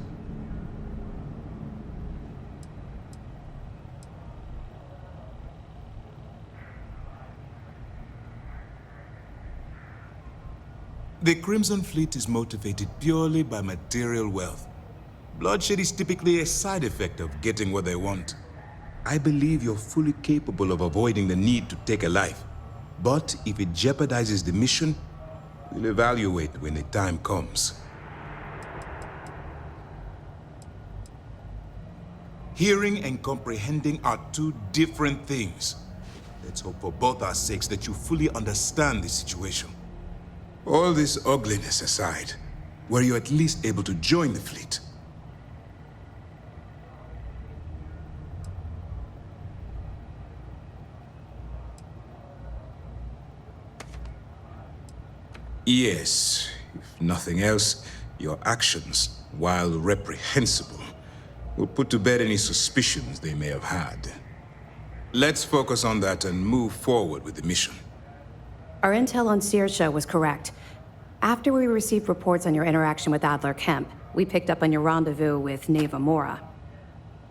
The Crimson Fleet is motivated purely by material wealth. Bloodshed is typically a side effect of getting what they want. I believe you're fully capable of avoiding the need to take a life. But if it jeopardizes the mission, we'll evaluate when the time comes. Hearing and comprehending are two different things. Let's hope for both our sakes that you fully understand the situation. All this ugliness aside, were you at least able to join the fleet? Yes, if nothing else, your actions, while reprehensible, will put to bed any suspicions they may have had. Let's focus on that and move forward with the mission. Our intel on Saoirse was correct. After we received reports on your interaction with Adler Kemp, we picked up on your rendezvous with Neva Mora.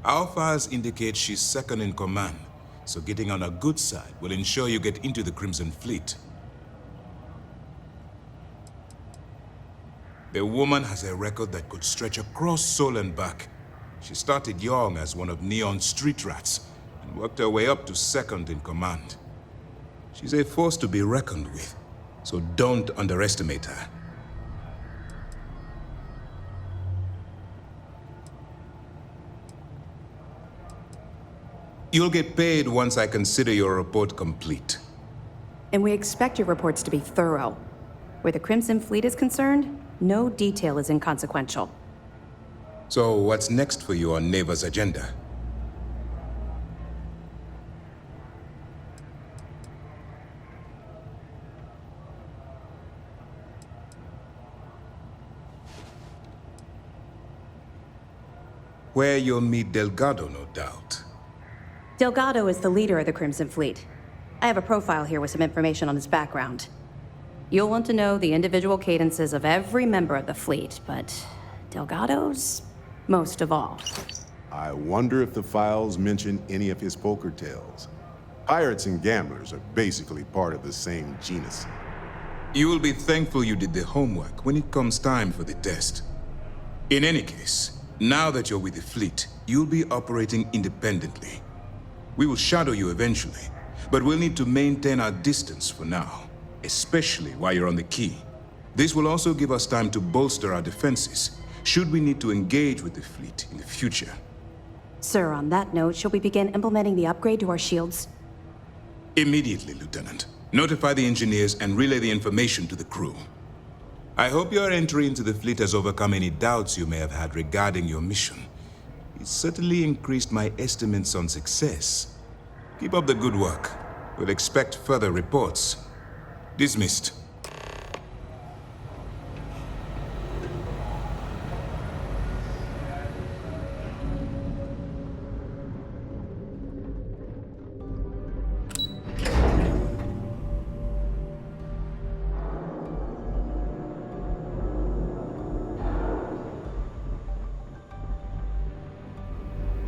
Our files indicate she's second in command, so getting on her good side will ensure you get into the Crimson Fleet. The woman has a record that could stretch across Sol and back. She started young as one of Neon's street rats and worked her way up to second in command. She's a force to be reckoned with, so don't underestimate her. You'll get paid once I consider your report complete. And we expect your reports to be thorough. Where the Crimson Fleet is concerned, no detail is inconsequential. So what's next for you on Neva's agenda? Where you'll meet Delgado, no doubt. Delgado is the leader of the Crimson Fleet. I have a profile here with some information on his background. You'll want to know the individual cadences of every member of the fleet, but Delgado's most of all. I wonder if the files mention any of his poker tales. Pirates and gamblers are basically part of the same genus. You will be thankful you did the homework when it comes time for the test. In any case, now that you're with the fleet, you'll be operating independently. We will shadow you eventually, but we'll need to maintain our distance for now, especially while you're on the quay. This will also give us time to bolster our defenses, should we need to engage with the fleet in the future. Sir, on that note, shall we begin implementing the upgrade to our shields? Immediately, Lieutenant. Notify the engineers and relay the information to the crew. I hope your entry into the fleet has overcome any doubts you may have had regarding your mission. It certainly increased my estimates on success. Keep up the good work. We'll expect further reports. Dismissed.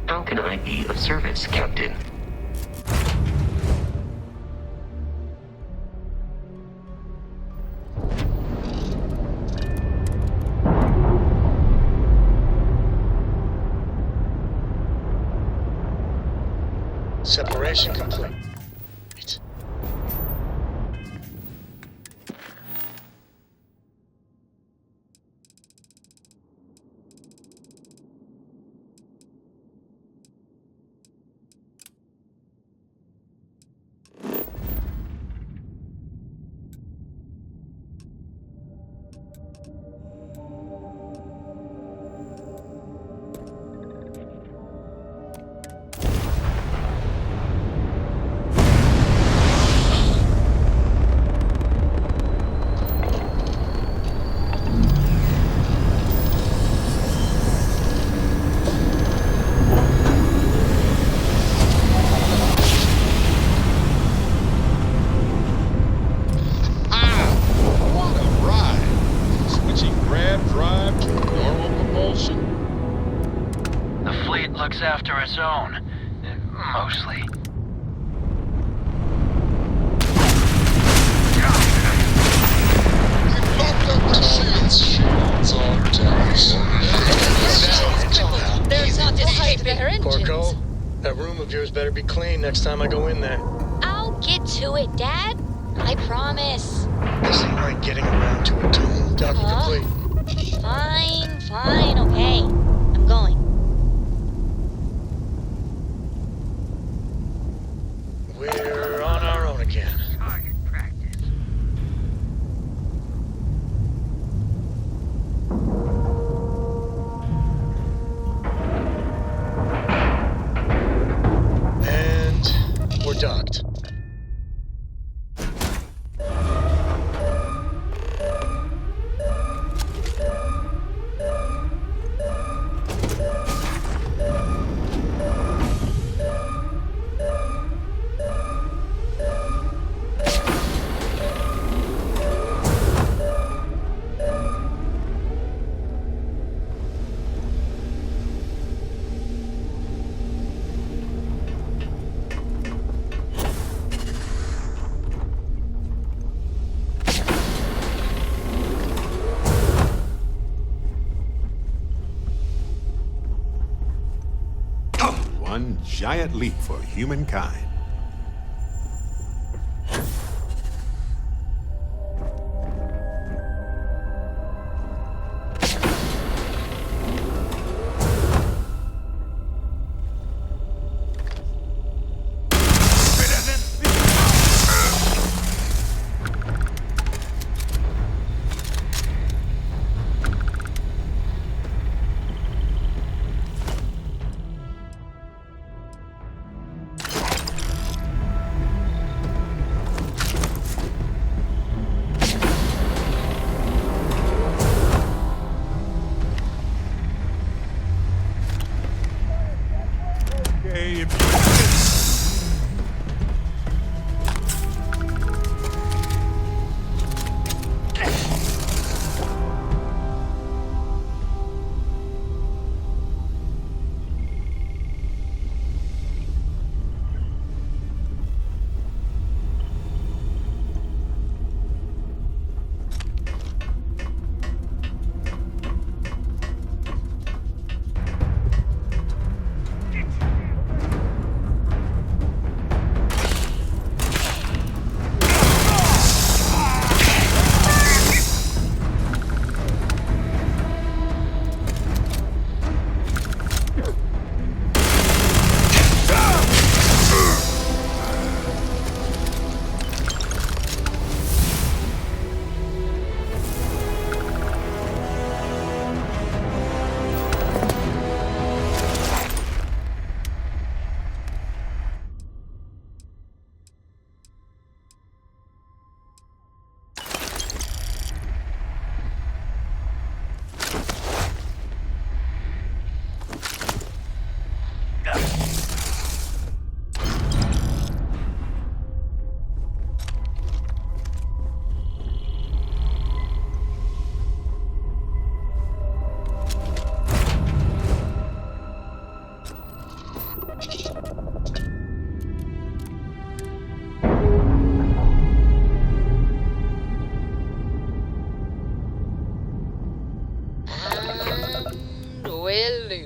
How can I be of service, Captain? Separation complete. Looks after its own. Mostly. There's not to hide their engines. Corco, that room of yours better be clean next time I go in there. I'll get to it, Dad. I promise. This ain't like getting around to it, too. Docking complete. Fine, okay. I'm going. We're on our own again. And we're docked. One giant leap for humankind.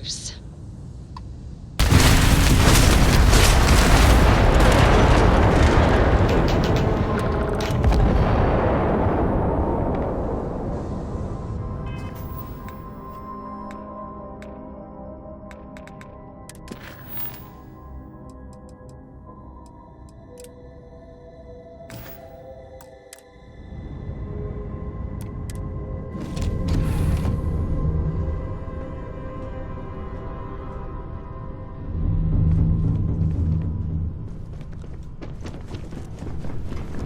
close.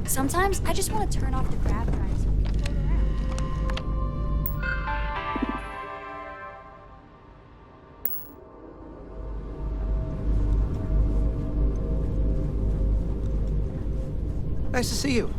Sometimes I just want to turn off the grab drives. Nice to see you.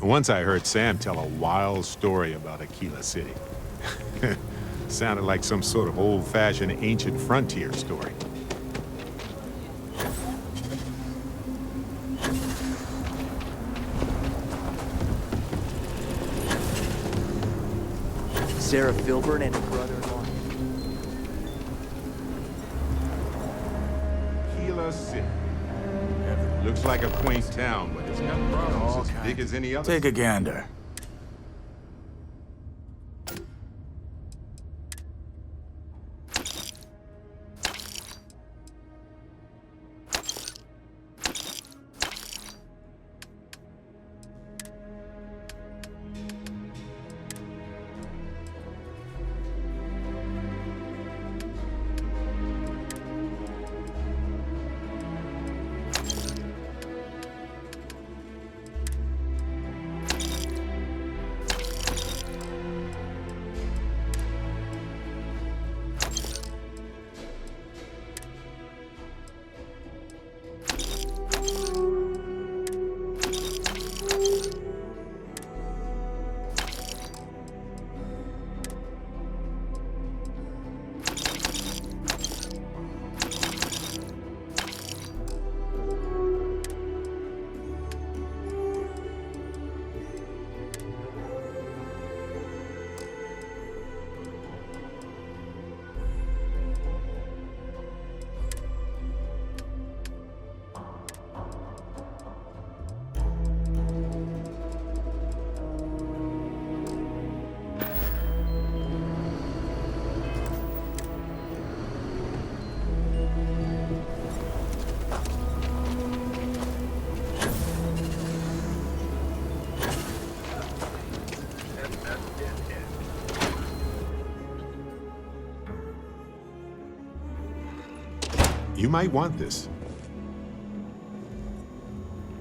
Once I heard Sam tell a wild story about Aquila City. Sounded like some sort of old-fashioned ancient frontier story. Sarah Filburn and her brother-in-law. Aquila City. Looks like a quaint town, but it's got problems as big as any other. Take a gander. You might want this.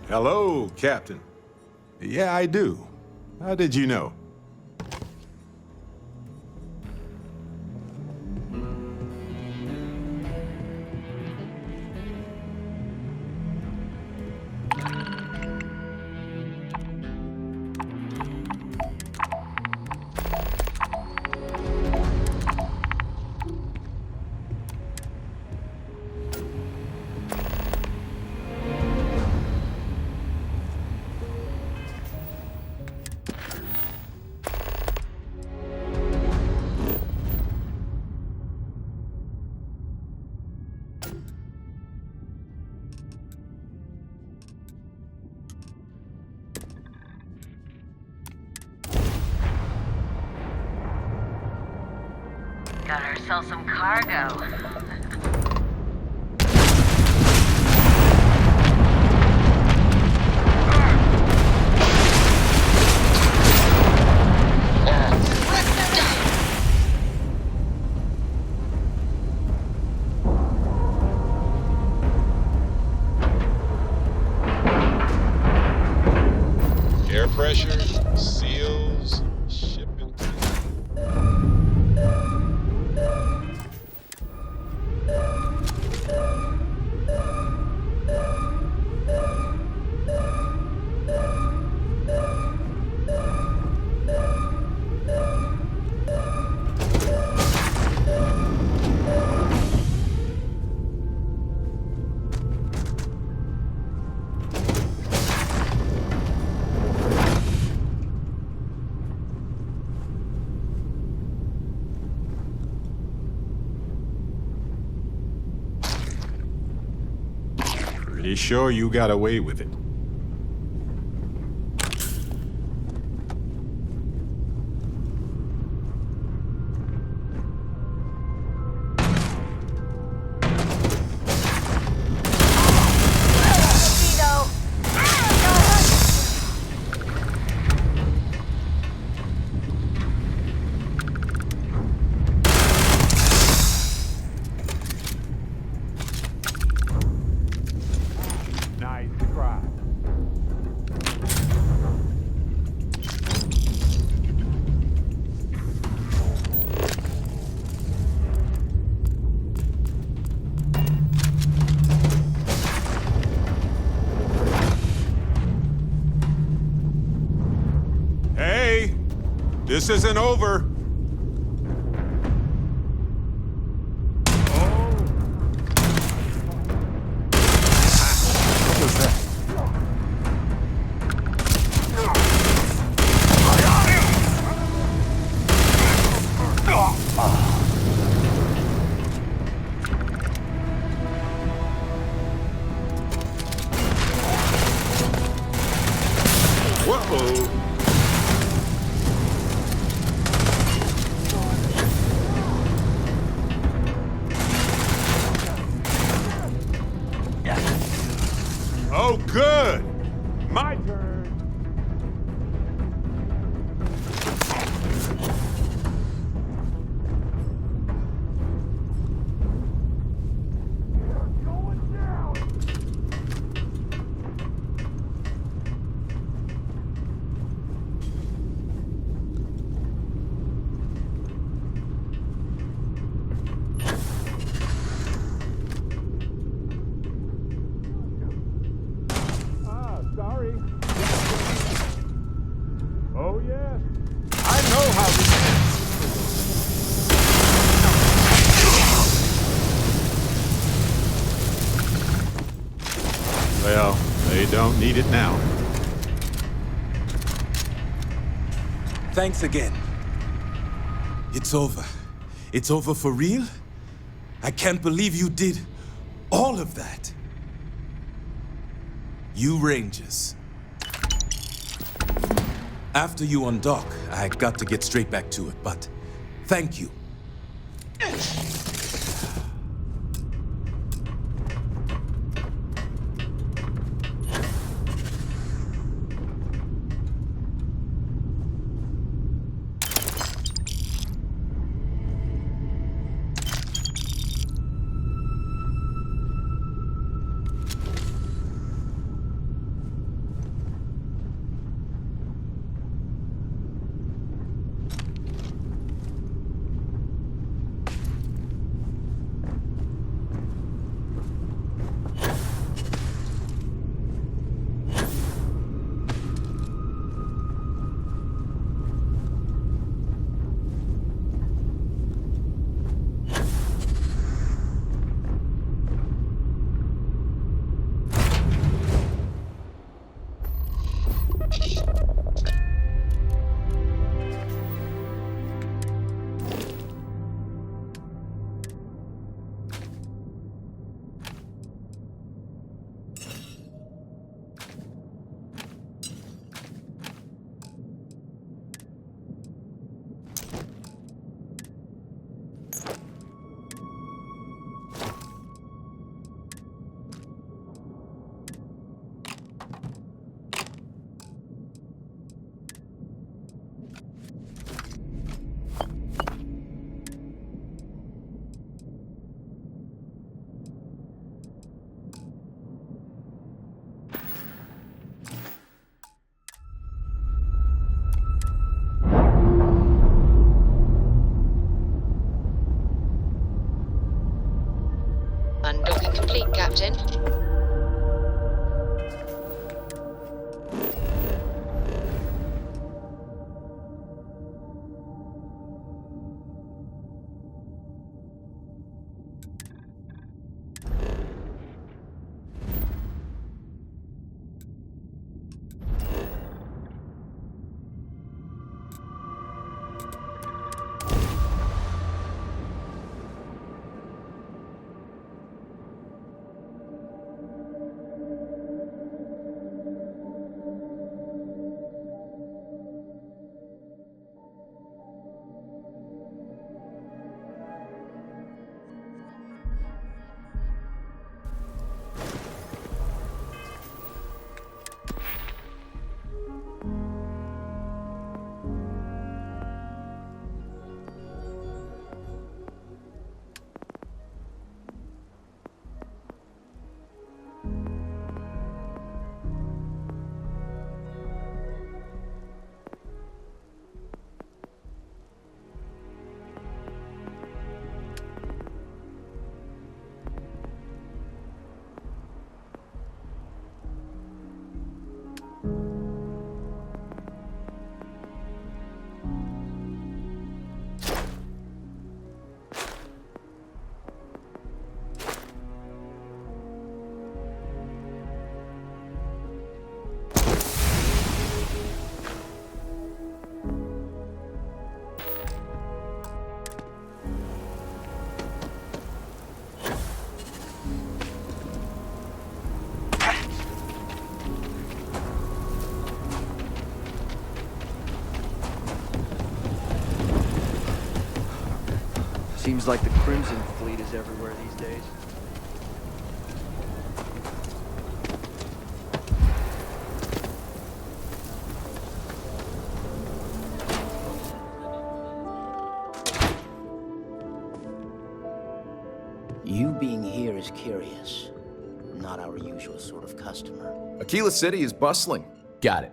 Hello, Captain. Yeah, I do. How did you know? sell some cargo. Air pressure, seals, shipping. Pretty sure you got away with it. Hey, this isn't over. What was that? Whoa! Oh, good! My turn! Sorry. Oh, yes. I know how this ends. Well, they don't need it now. Thanks again. It's over. It's over for real? I can't believe you did all of that. You Rangers. After you undock, I got to get straight back to it, but thank you. Captain. Seems like the Crimson Fleet is everywhere these days. You being here is curious. Not our usual sort of customer. Aquila City is bustling. Got it.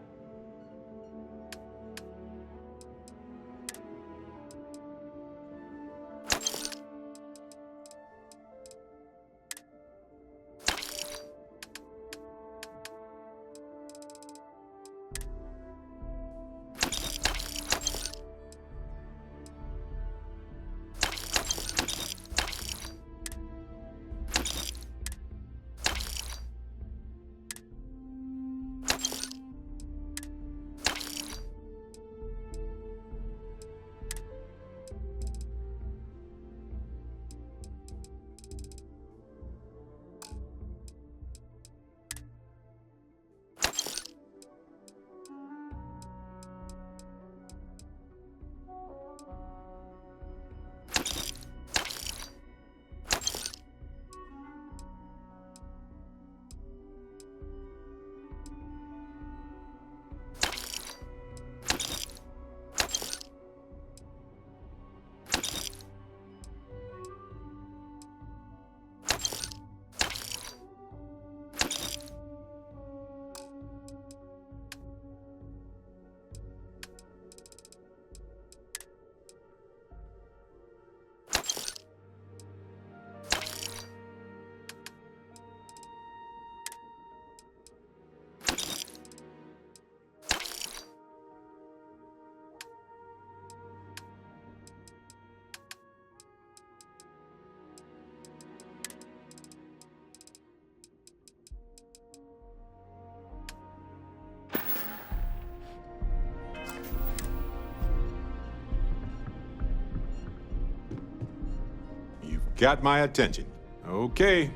Got my attention. Okay.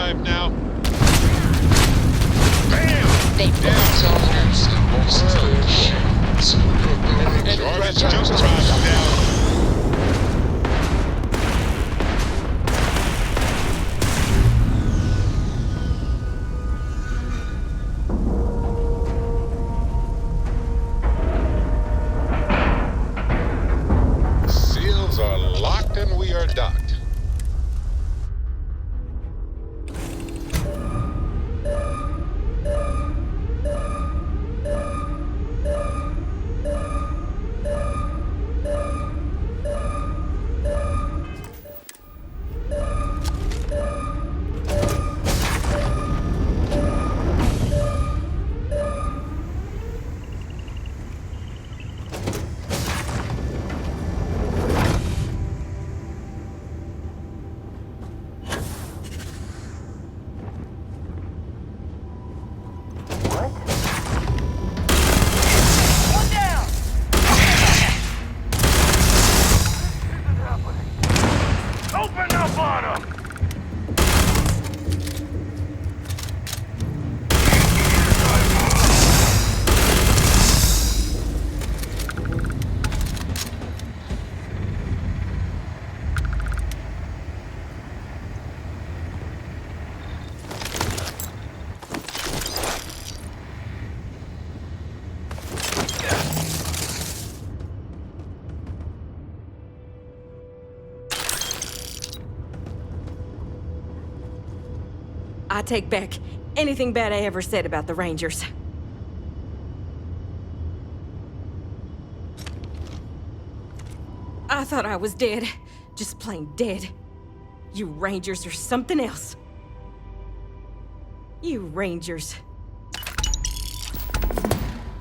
drive now? They put us on us. Just drive down. Seals are locked and we are docked. Open up on him! I take back anything bad I ever said about the Rangers. I thought I was dead. Just plain dead. You Rangers are something else. You Rangers.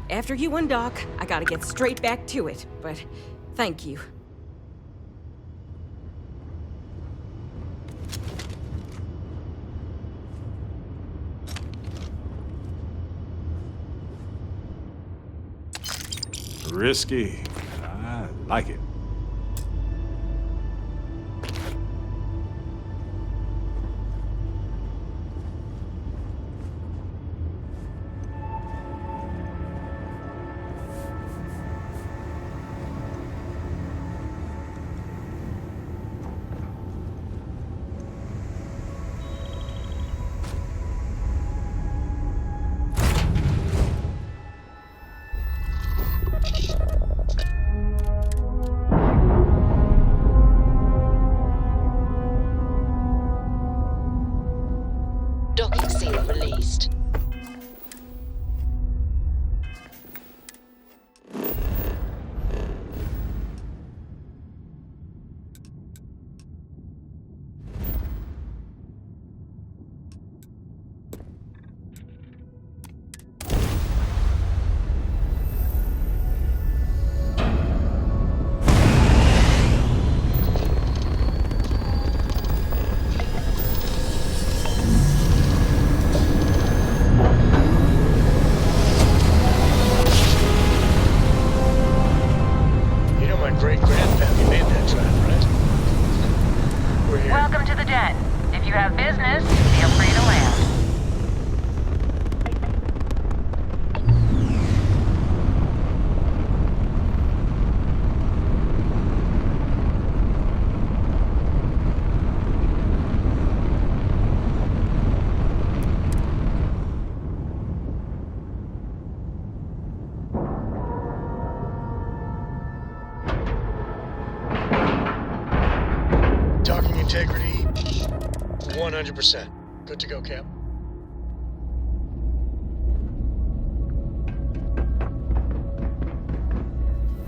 After you undock, I gotta get straight back to it, but thank you. Risky. I like it. Docking seal released. Great-grandpappy made that drive, right? We're here. Welcome to the den. If you have business, feel free to land. Docking integrity, 100%. Good to go, Cap.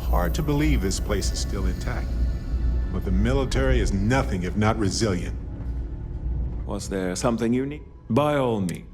Hard to believe this place is still intact. But the military is nothing if not resilient. Was there something you need? By all means.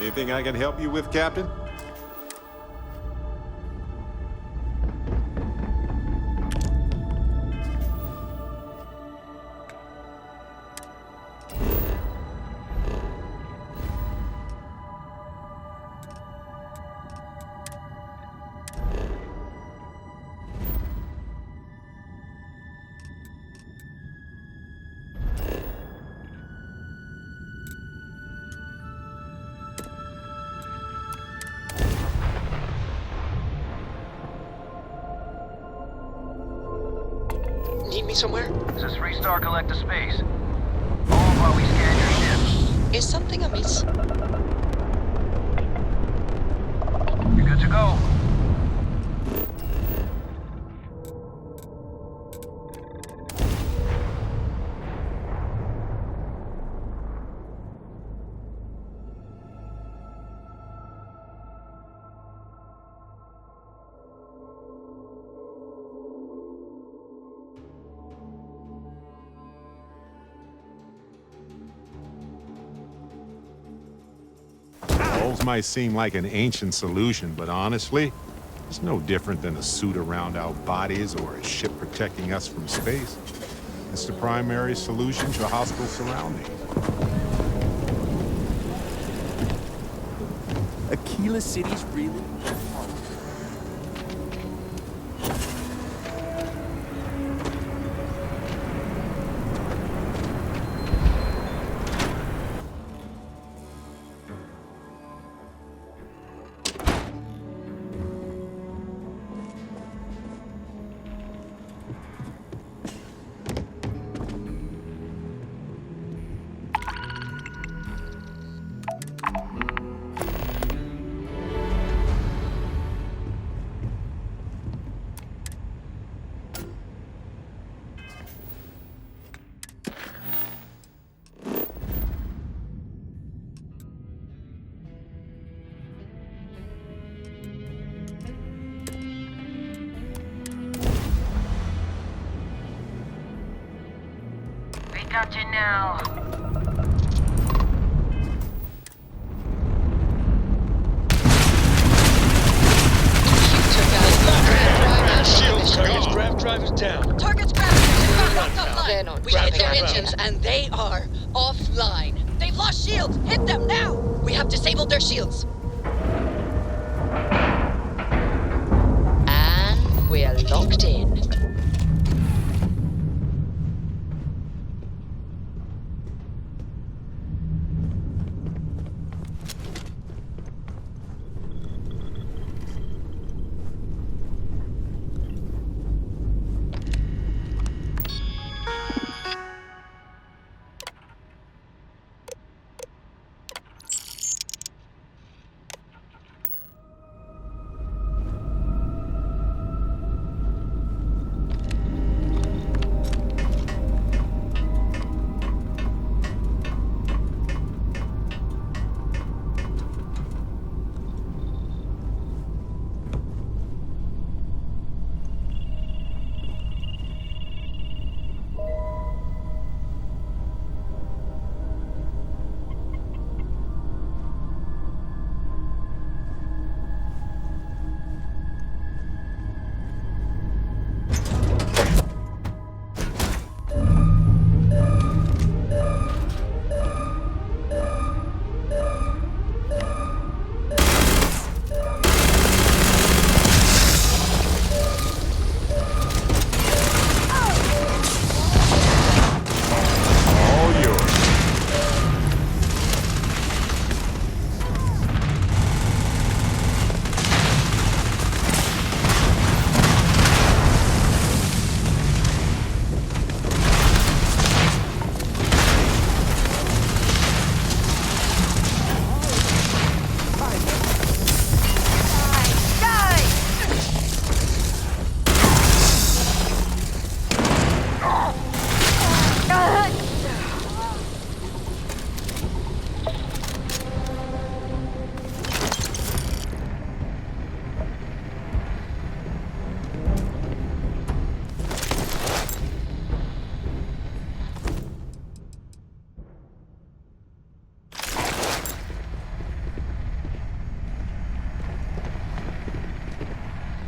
Anything I can help you with, Captain? Need me somewhere? This is 3-star Collector Space. Hold while we scan your ship. Is something amiss? You're good to go. Hulls might seem like an ancient solution, but honestly, it's no different than a suit around our bodies or a ship protecting us from space. It's the primary solution to hostile surroundings. Aquila City's really? Got you now. Target's grav drive is down. Target's offline. They're not We hit their grabbing engines and they are offline. They've lost shields. Hit them now. We have disabled their shields. And we're locked in.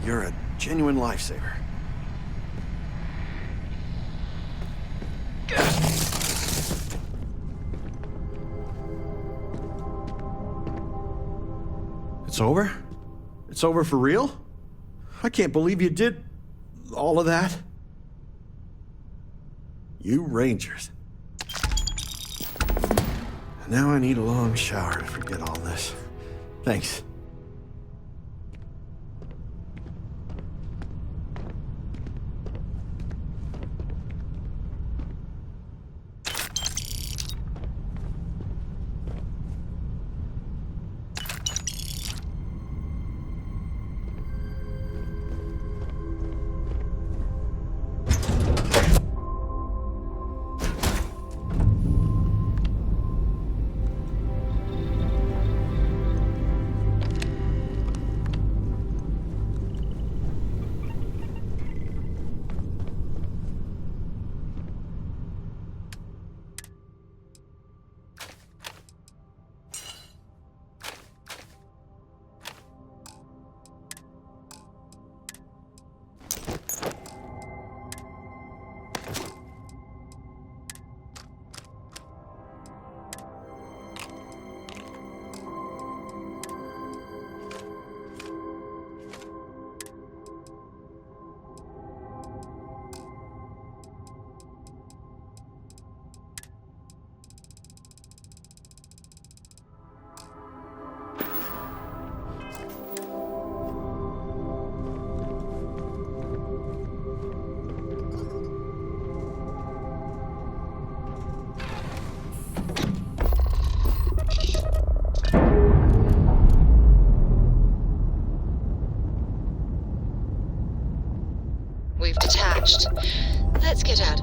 You're a genuine lifesaver. It's over? It's over for real? I can't believe you did all of that. You Rangers. Now I need a long shower to forget all this. Thanks. We've detached. Let's get out.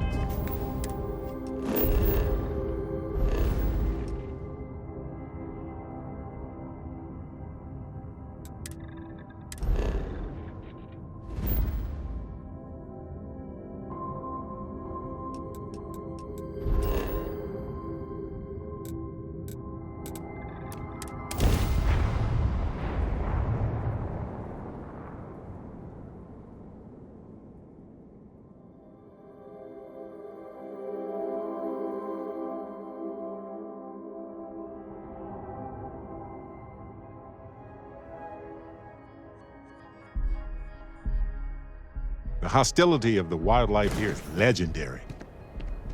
The hostility of the wildlife here is legendary.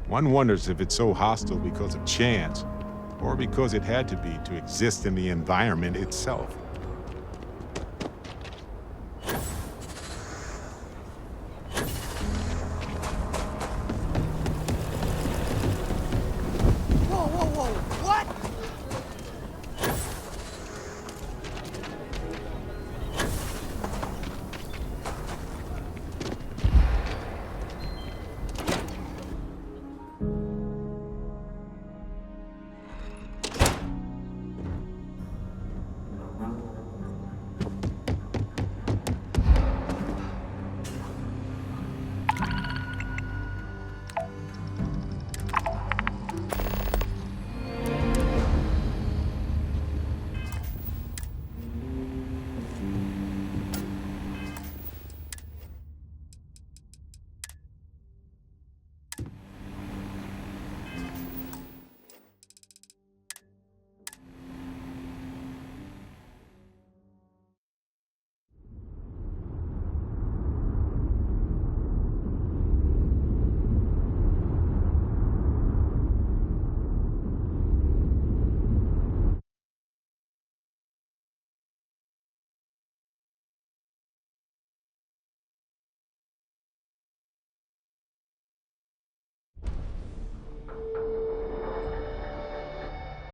One wonders if it's so hostile because of chance, or because it had to be to exist in the environment itself.